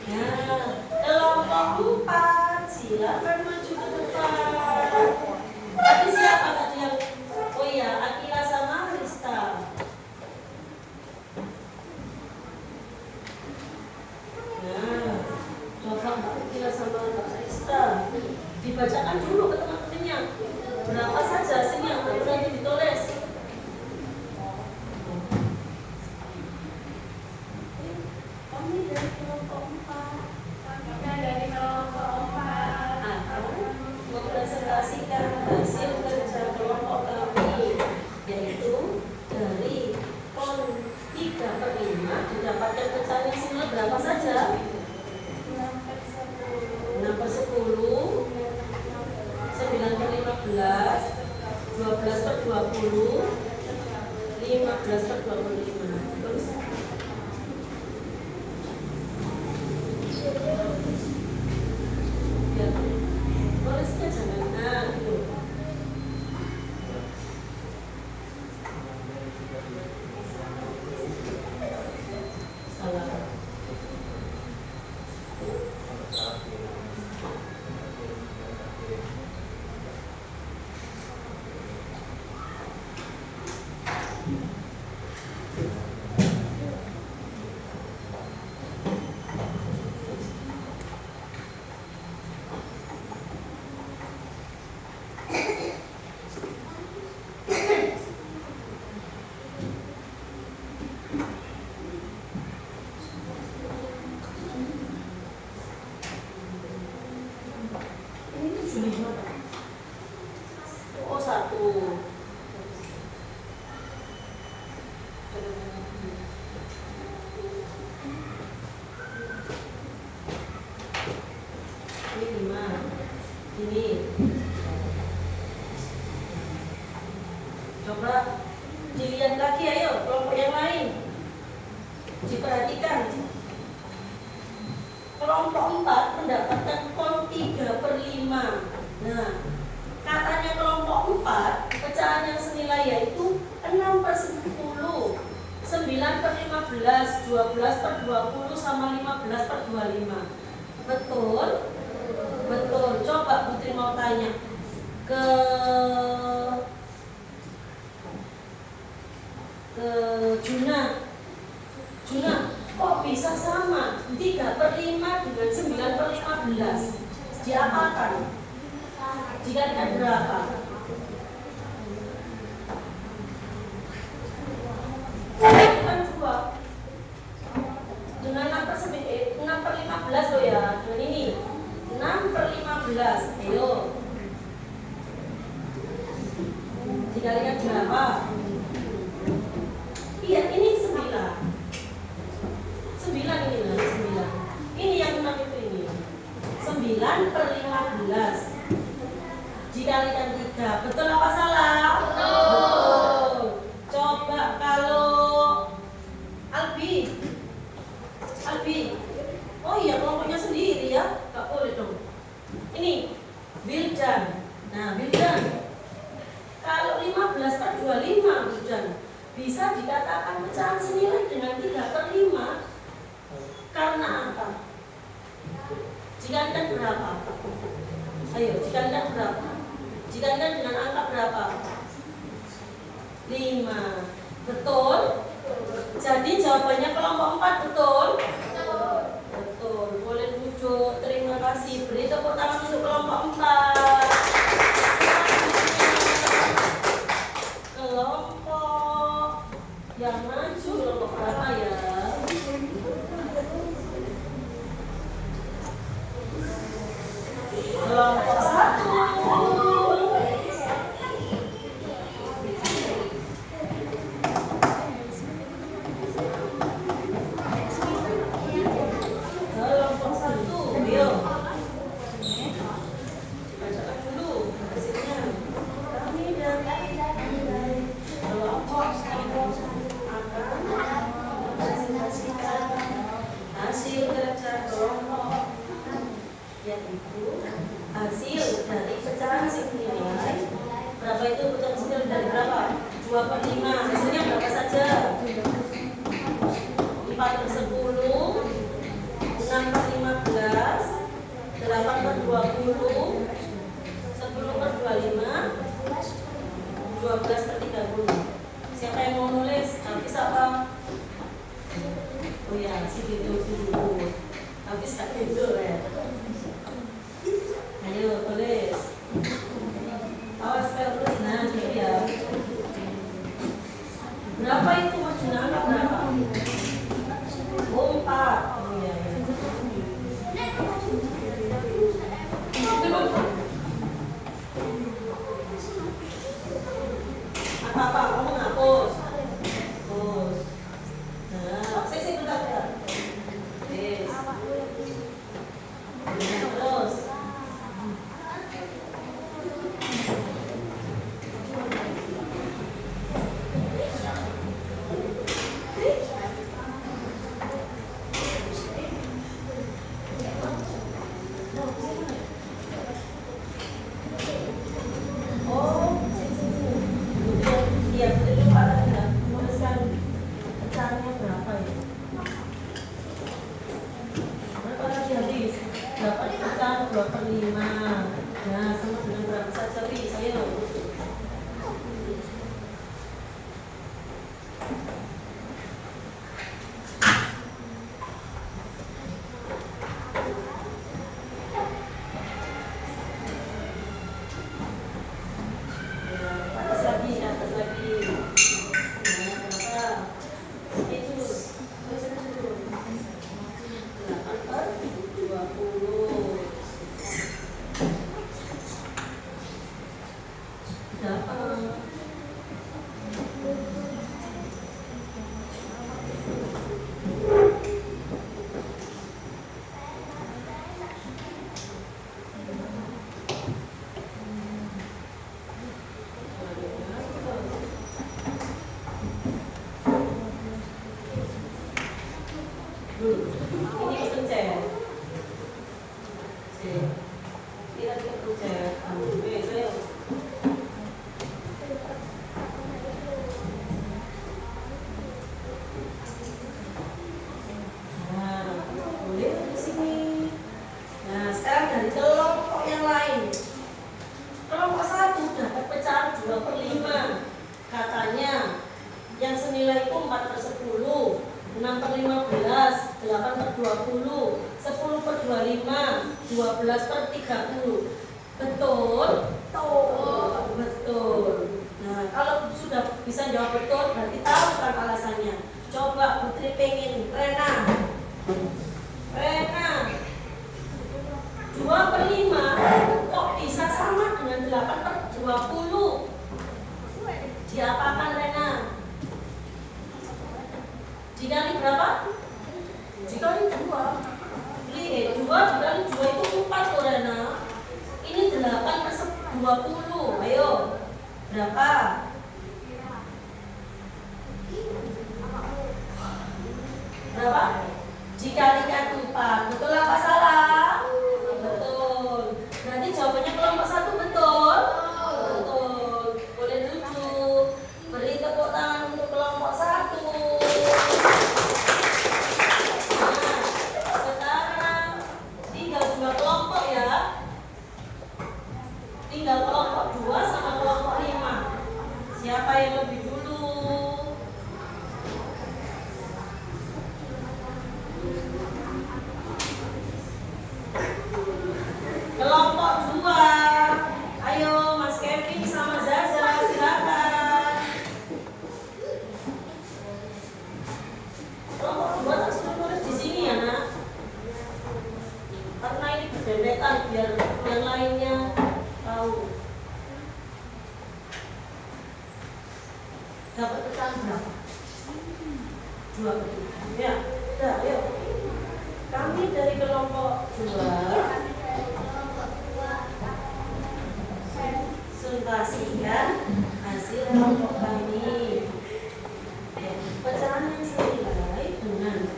Nah, kelompok 4 silakan maju ke depan. Tadi siapa tadi yang? Oh iya, Akila sama Rista. Nah, coba Mbak Akila sama Mbak Rista dibacakan dulu ke teman-temannya. Berapa saja hasilnya? Baru nanti ditulis. Kami dari kelompok 4 akan mempresentasikan hasil kerja kelompok kami, yaitu dari PON 3/5 didapatkan pecahan yang senilai berapa saja? 6/10, 9/15, 12/20, 15/25. Terus ya, tulisnya jangan gitu. Salah. Diperhatikan. Kelompok 4 mendapatkan kon 3/5. Nah, katanya kelompok 4 pecahan yang senilai yaitu 6/10, 9/15, 12/20 sama 15/25. Betul? Betul. Coba Putri mau tanya ke Juna. Juna, kok bisa sama 3/5 dengan 9/15? Diapakan? Dikalikan berapa? Kan 2 dengan 6/15 loh ya. Dengan ini 6/15. Ayo. Dikalikan berapa? Iya, ini 9. 9 ini lah, 9. Ini yang 6 itu ini. 9/15 dikalikan 3. Betul apa salah? Betul. Coba kalau Albi. Oh iya, kelompoknya sendiri ya. Gak boleh dong. Ini Wildan. Nah, Wildan, kalau 15/25 Wildan bisa dikatakan pecahan senilai dengan 3/5 karena apa? Dikalikan berapa? Ayo, dikalikan berapa? Dikalikan dengan angka berapa? 5. Betul? Jadi jawabannya kelompok 4, betul? Betul. Boleh duduk. Terima kasih. Beri tepuk tangan untuk kelompok 4. Kelompok yang maju kelompok berapa ya? Kelompok 1. Kelompok 1, yuk. Bacakan dulu hasilnya. Kami dan kelompok akan presentasikan hasil kerja kelompok, yaitu hasil dari pecahan senilai berapa itu pecahan senilai dari berapa? 2/5. Hasilnya berapa saja? 4/10, 6/15, 8/20, 10/25, 12/30. Siapa yang mau nulis? Hafiz apa? Oh ya, si Bidu. Hafiz Kak Bidu ya. Ayo tulis. Awas spell tulis. Nah, gitu ya. Berapa itu Mas Juna? Angka berapa? 4. Oh iya. Apa? Kamu ngapus? Hapus. Nah, saya bentar. Yes. Terus. Ini kepencet. Kita kepencet. Ayo. Nah, boleh di sini. Nah, sekarang dari kelompok yang lain. Kelompok 1 dapat pecahan 2/5. Katanya yang senilai itu 4/10, 6/15, 8/20, 10/25, 12/30. Betul? Betul. Nah, kalau sudah bisa jawab betul berarti tahu kan alasannya. Coba Putri pengen Rena 2/5 kok bisa sama dengan 8/20? Diapakan Rena? Dikali berapa? Dikali 2. Lihat, 2 dikali 2 itu 4 loh Rena. Ini 8/20. Ayo. Berapa? Berapa? Dikalikan 4. Betul apa salah? Betul. Berarti jawabannya kelompok 1 betul? Betul. Boleh duduk. Beri tepuk tangan untuk kelompok 1. Nah, sekarang tinggal 2 kelompok ya. Tinggal kelompok 2 sama kelompok 5. Siapa yang lebih dulu? Kelompok 2. Ayo Mas Kevin sama Zaza, silakan. Kelompok 2 harus menulis di sini ya nak. Karena ini berdempetan biar yang lainnya tahu. Dapat pecahan berapa? 2/3. Ya, udah, yuk. Kami dari kelompok 2 presentasikan hasil kelompok kami. Pecahan yang senilai dengan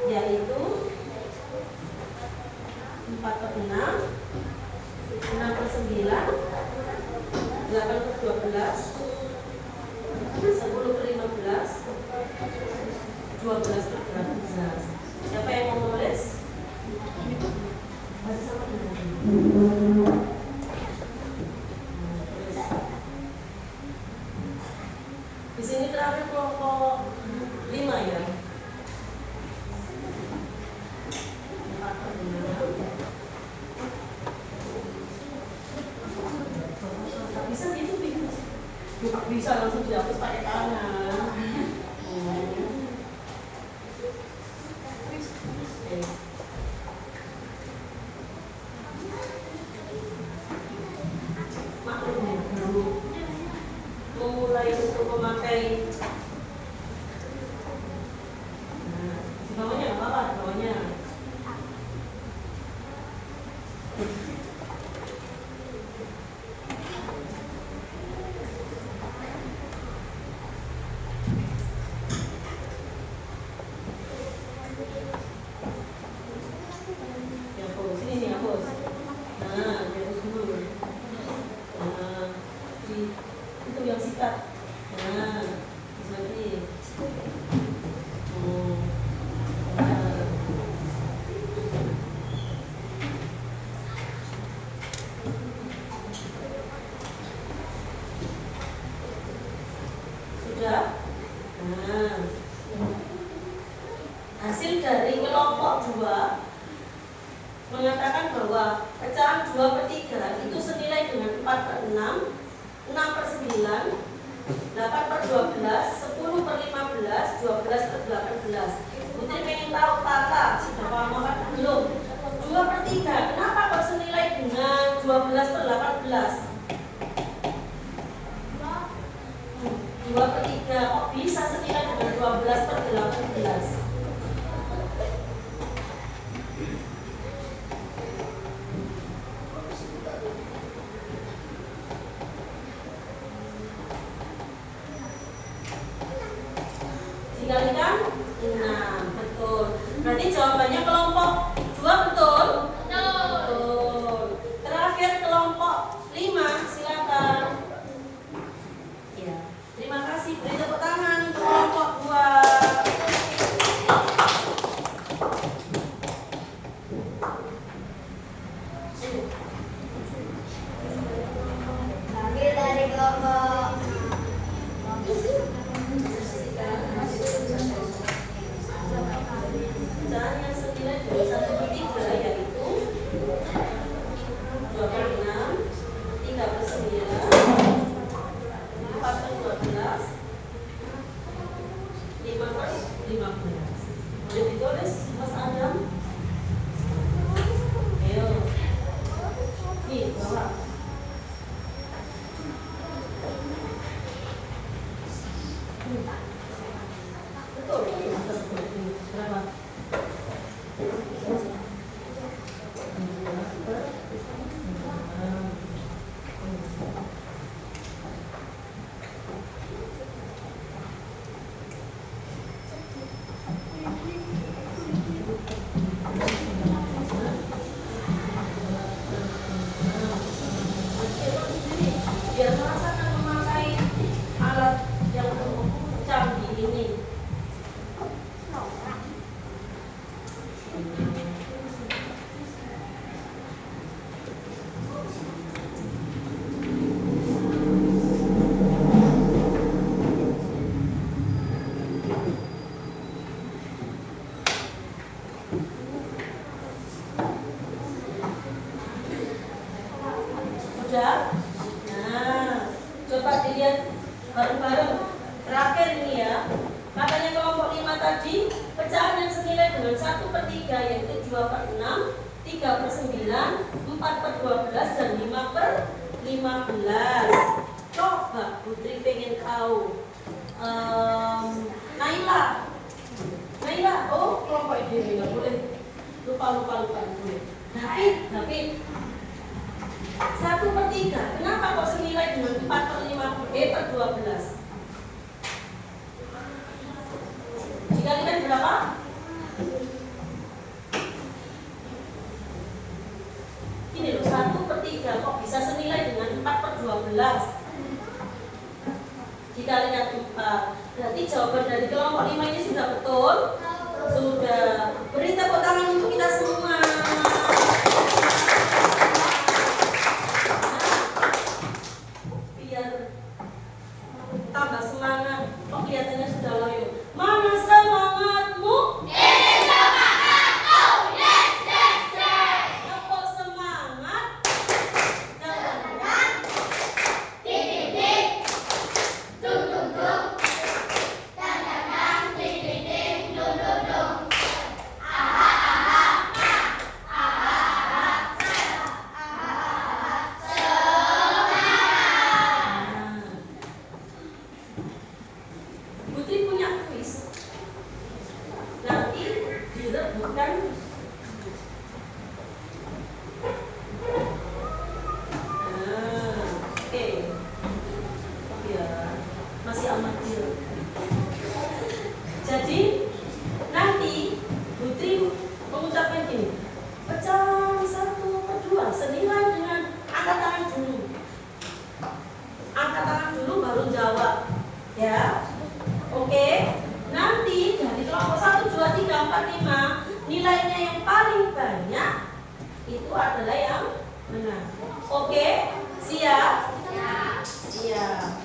yaitu 4/6, 6/9, 8/12, 10/15, 12/13. Siapa yang mau menulis? Baca sama dengan di sini terakhir kelompok 5 ya. Bisa gitu bisa langsung dihapus pakai tangan. Maklum ya, baru memulai untuk memakai. Nah, di bawahnya nggak apa-apa, di bawahnya. Hapus, sini nih hapus. Nah, hapus dulu. Nah, itu yang sikat. Nah, terus lagi. Nah. Sudah? Nah. Hasil dari kelompok 2 mengatakan bahwa pecahan 2/3 itu senilai dengan 4/6, 6/9, 8/12, 10/15, 12/18. Putri pengen tahu Tata sudah paham apa belum? 2/3 kenapa kok senilai dengan 12/18? 2/3 kok bisa senilai dengan 12/18? Dikalikan 6, betul. Berarti jawabannya kelompok 2 betul? Betul. Terakhir kelompok 5, silakan. Ya, terima kasih. Beri tepuk tangan untuk kelompok 2. Ambil dari kelompok Pecahan yang senilai 21/3 yaitu 2/6, 3/9, 4/12, 5/15. Boleh ditulis Mas Adam? Ayo. Nih, bawa. Betul. Berapa? Biar merasakan memakai alat yang canggih ini. Sudah? Nah, coba dilihat bareng-bareng. Terakhir ini ya. Katanya kelompok 5 tadi pecahan yang senilai dengan 1/3 yaitu 2/6, 3/9, 4/12 dan 5/15. Coba Putri pengen tahu. Naila, oh kelompok ini nggak boleh. Lupa boleh. David. 1/3. Kenapa kok senilai dengan 4/12? Dikalikan berapa? Ini loh, 1/3 kok bisa senilai dengan 4/12? Dikalikan 4. Berarti jawaban dari kelompok 5 ini sudah betul? Sudah. Beri tepuk tangan untuk kita semua. Tambah semangat. Oh, kelihatannya sudah loyo. Mana semangatmu? Tepuk semangat. Putri punya kuis. Nanti direbutkan. Oke. Ya, masih amatir. Jadi nanti Putri mengucapkan gini. Pecahan 1/2 senilai dengan angkat tangan dulu. Angkat tangan dulu baru jawab. Ya. Oke, nanti dari kelompok 1, 2, 3, 4, 5 nilainya yang paling banyak itu adalah yang menang. Oke, siap? Siap.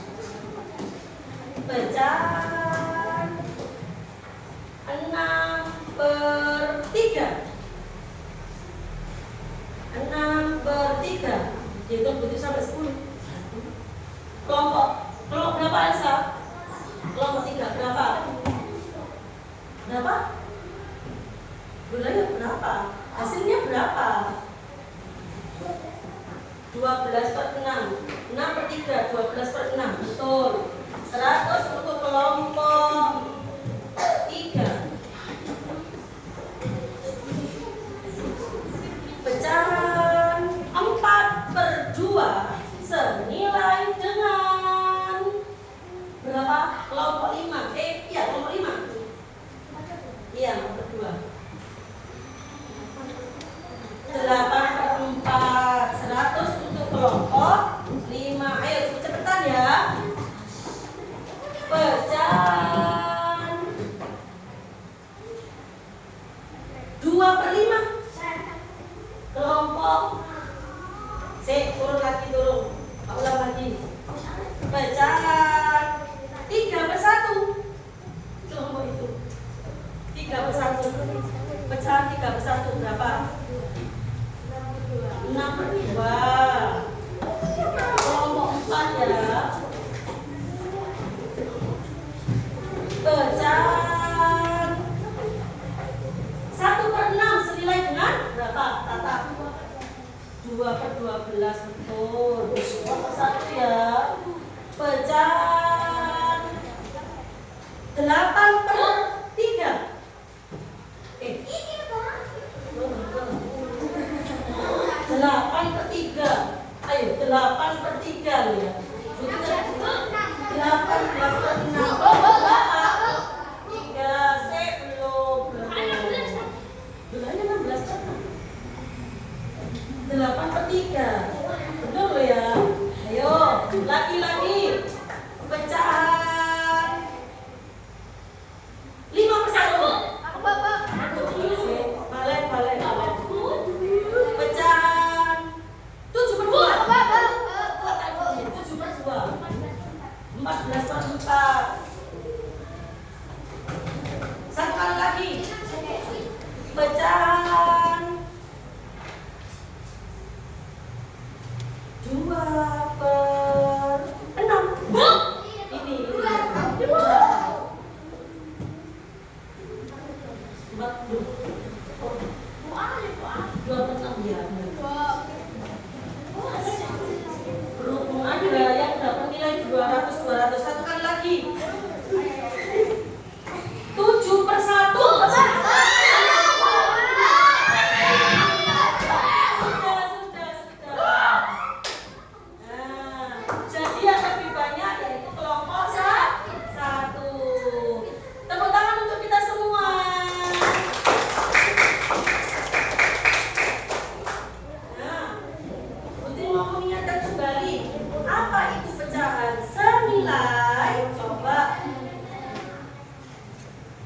Pecahan 6/3. 6/3. Dihitung Putri sampai 10. Kelompok berapa Elsa? Kelompok 3 berapa? Berapa? Gulanya berapa? Hasilnya berapa? 12/6. 6/3, 12/6. Betul. 100 untuk kelompok 3. Pecahan 4/2 senilai dengan berapa? Kelompok 5. Iya, kelompok 5. Iya, 4/2. 2/5 kelompok. Turun lagi, turun. Ulang lagi. Pecahan 3/1 kelompok itu. 3/1. Pecahan 3/1 berapa? 6/2. Kelompok 4 ya. Pecahan 1/6 senilai dengan berapa? Tata. 2/12 betul. Kelompok 1 ya. Pecahan 8/3. Oke. 8/3. Ayo 8/3 loh ya. 18/6. Berapa? 3 belum. Bilangnya 16 kan? 8/3. Betul loh ya. Ayo, lagi. Pecahan 5/1. Balik. Pecahan 7/2. 7/2. 14/4. Satu kali lagi. Pecahan 2/6. Ini. 2/6 ya. Berhubung ada yang dapat nilai 200. Satu kali lagi. 7/1. Sudah. Nah, jadi yang lebih banyak yaitu kelompok 1. Tepuk tangan untuk kita semua. Nah, Putri mau mengingatkan kembali, apa itu pecahan senilai? Coba.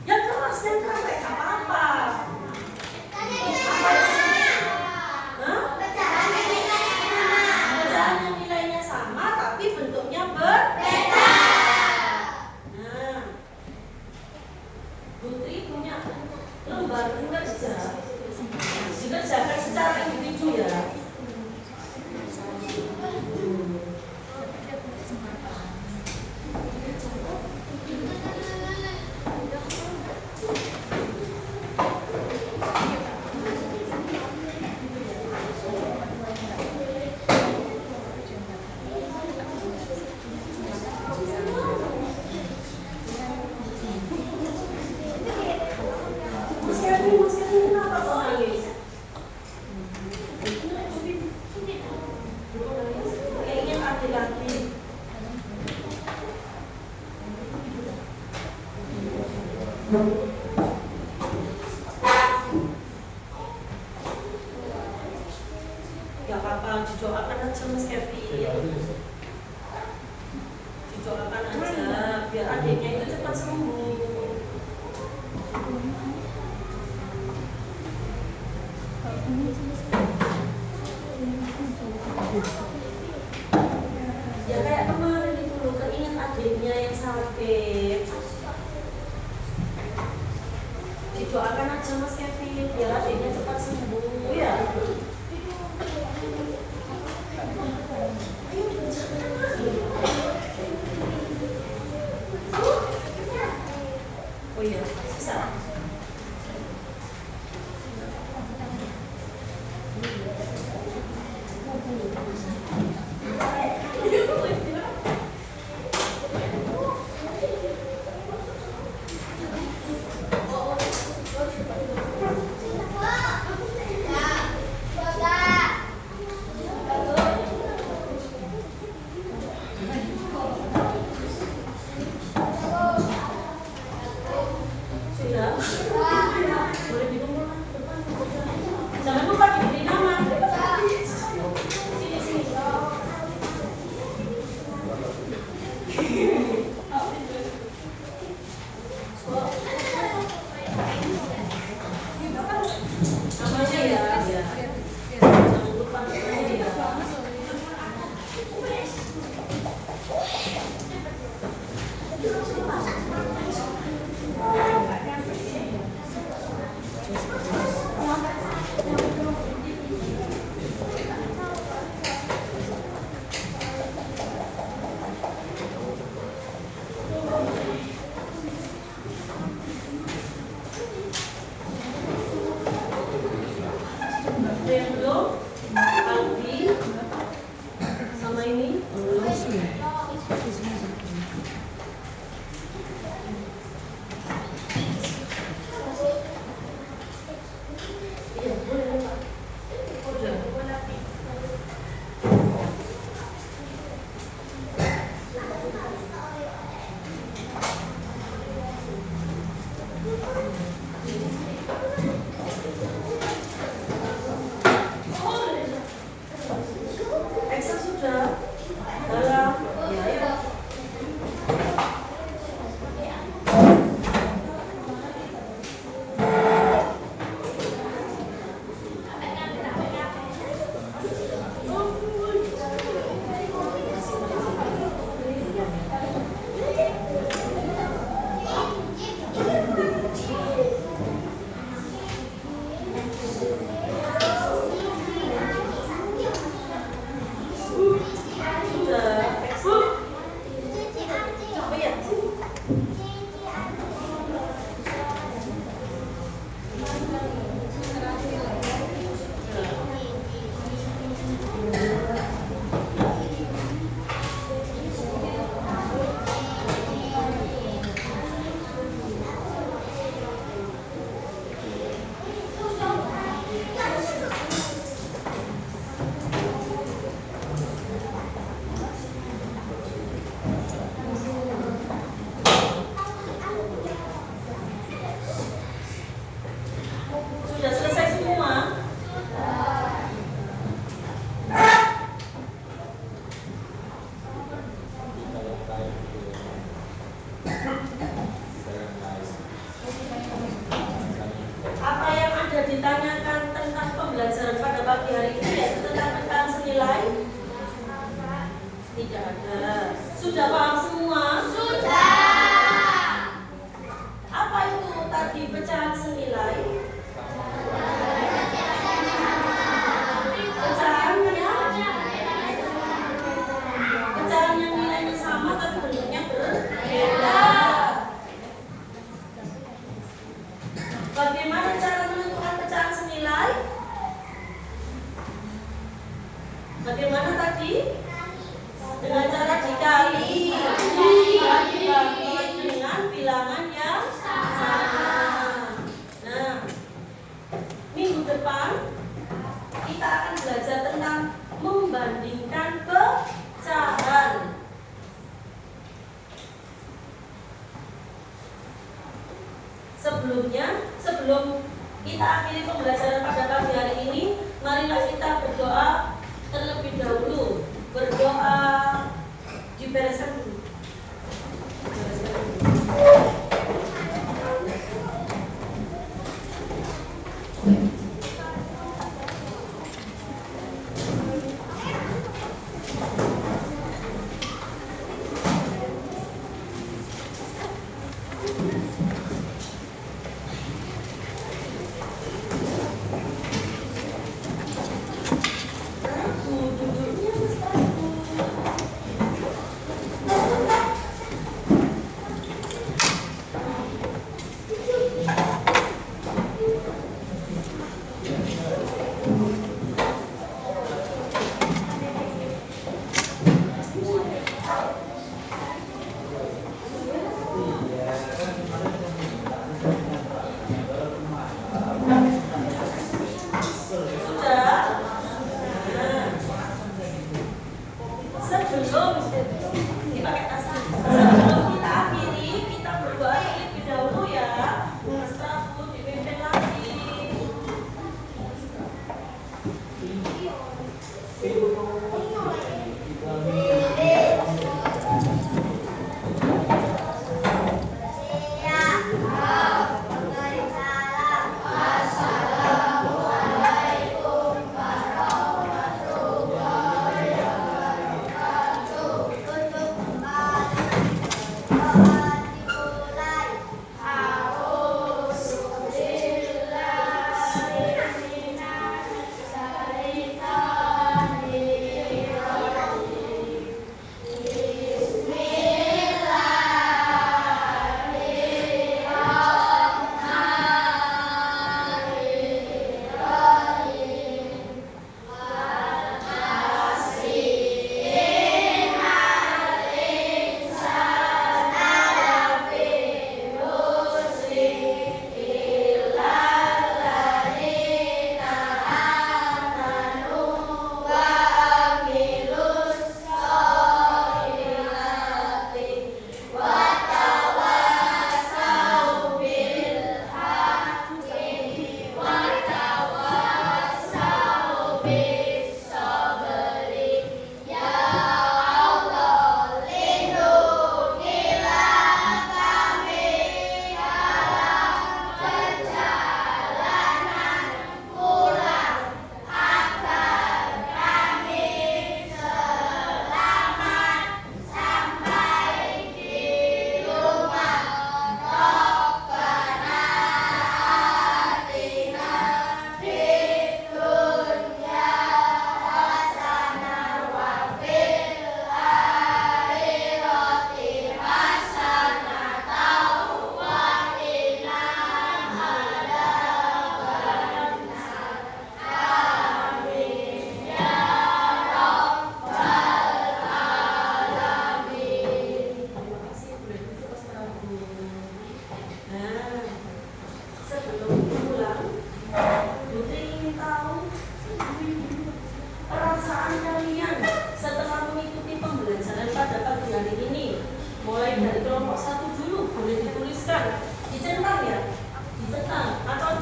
Yang keras kayak apa-apa. Hah? Pecahan yang nilainya sama tapi bentuknya berbeda. Nah, Putri punya lembar kerja. Dikerjakan secara individu ya. Mas Kevin, kenapa kok nangis? Kayaknya adik lagi. Gak apa-apa, didoakan aja Mas Kevin. Didoakan aja biar adiknya itu cepat sembuh. Ya kayak kemarin itu loh, keinget adiknya yang sakit. Didoakan aja Mas Kevin biar adiknya cepat sembuh ya. Oh iya, bisa. Sudah? Boleh ditunggu lah. Jangan lupa diberi nama. Sini. Ada yang belum? Aldi sama ini? Iya, boleh Pak. Udah. Excel sudah dalam ya ya. Sudah Excel. Oh ya. Sudah selesai semua? Apa yang ada ditanyakan tentang pembelajaran pada pagi hari ini yaitu tentang senilai? Tidak ada. Sudah paham semua? Apa itu tadi pecahan senilai? Pecahan yang nilainya sama tapi bentuknya berbeda. Bagaimana cara menentukan pecahan senilai? Bagaimana tadi? Dengan cara dikali dengan bilangan yang sama. Nah, minggu depan kita akan belajar tentang membandingkan pecahan. Sebelum kita akhiri pembelajaran pada pagi hari ini, marilah kita berdoa terlebih dahulu. Berdoa dibereskan dulu. Duduknya Mas.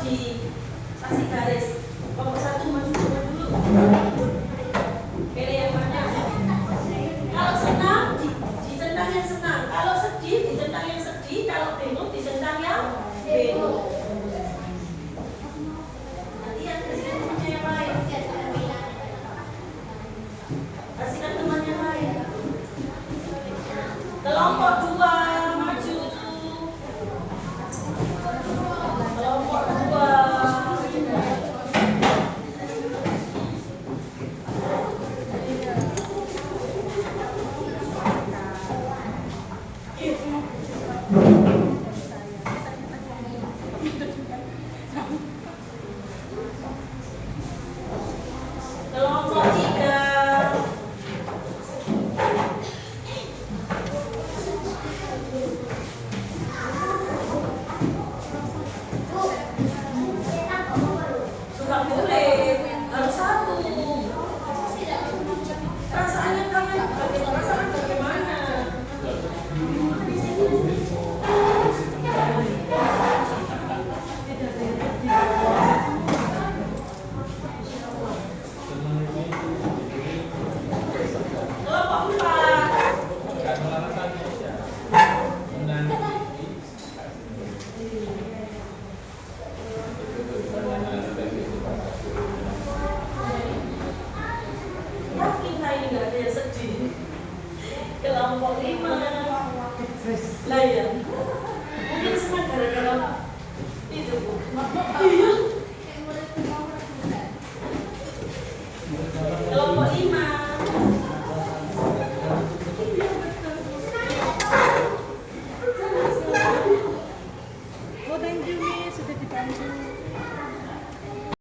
dikasih garis. Kelompok 1 maju dulu. Pilih yang mana? Kalau senang ditentang yang senang, kalau sedih ditentang yang sedih, kalau bingung ditentang yang bingung. Nanti yang kasihkan temannya yang lain. Kasihkan teman yang lain. Kelompok 2 maju. Kelompok 2. Kelompok 3. Sudah boleh, harus 1. Perasaannya kalian perasaan bagaimana? Kelompok 4. Yakin saya ini nggak ada yang sedih. Kelompok 5. Lah ya, mungkin senang gara-gara itu. Bu. Iya.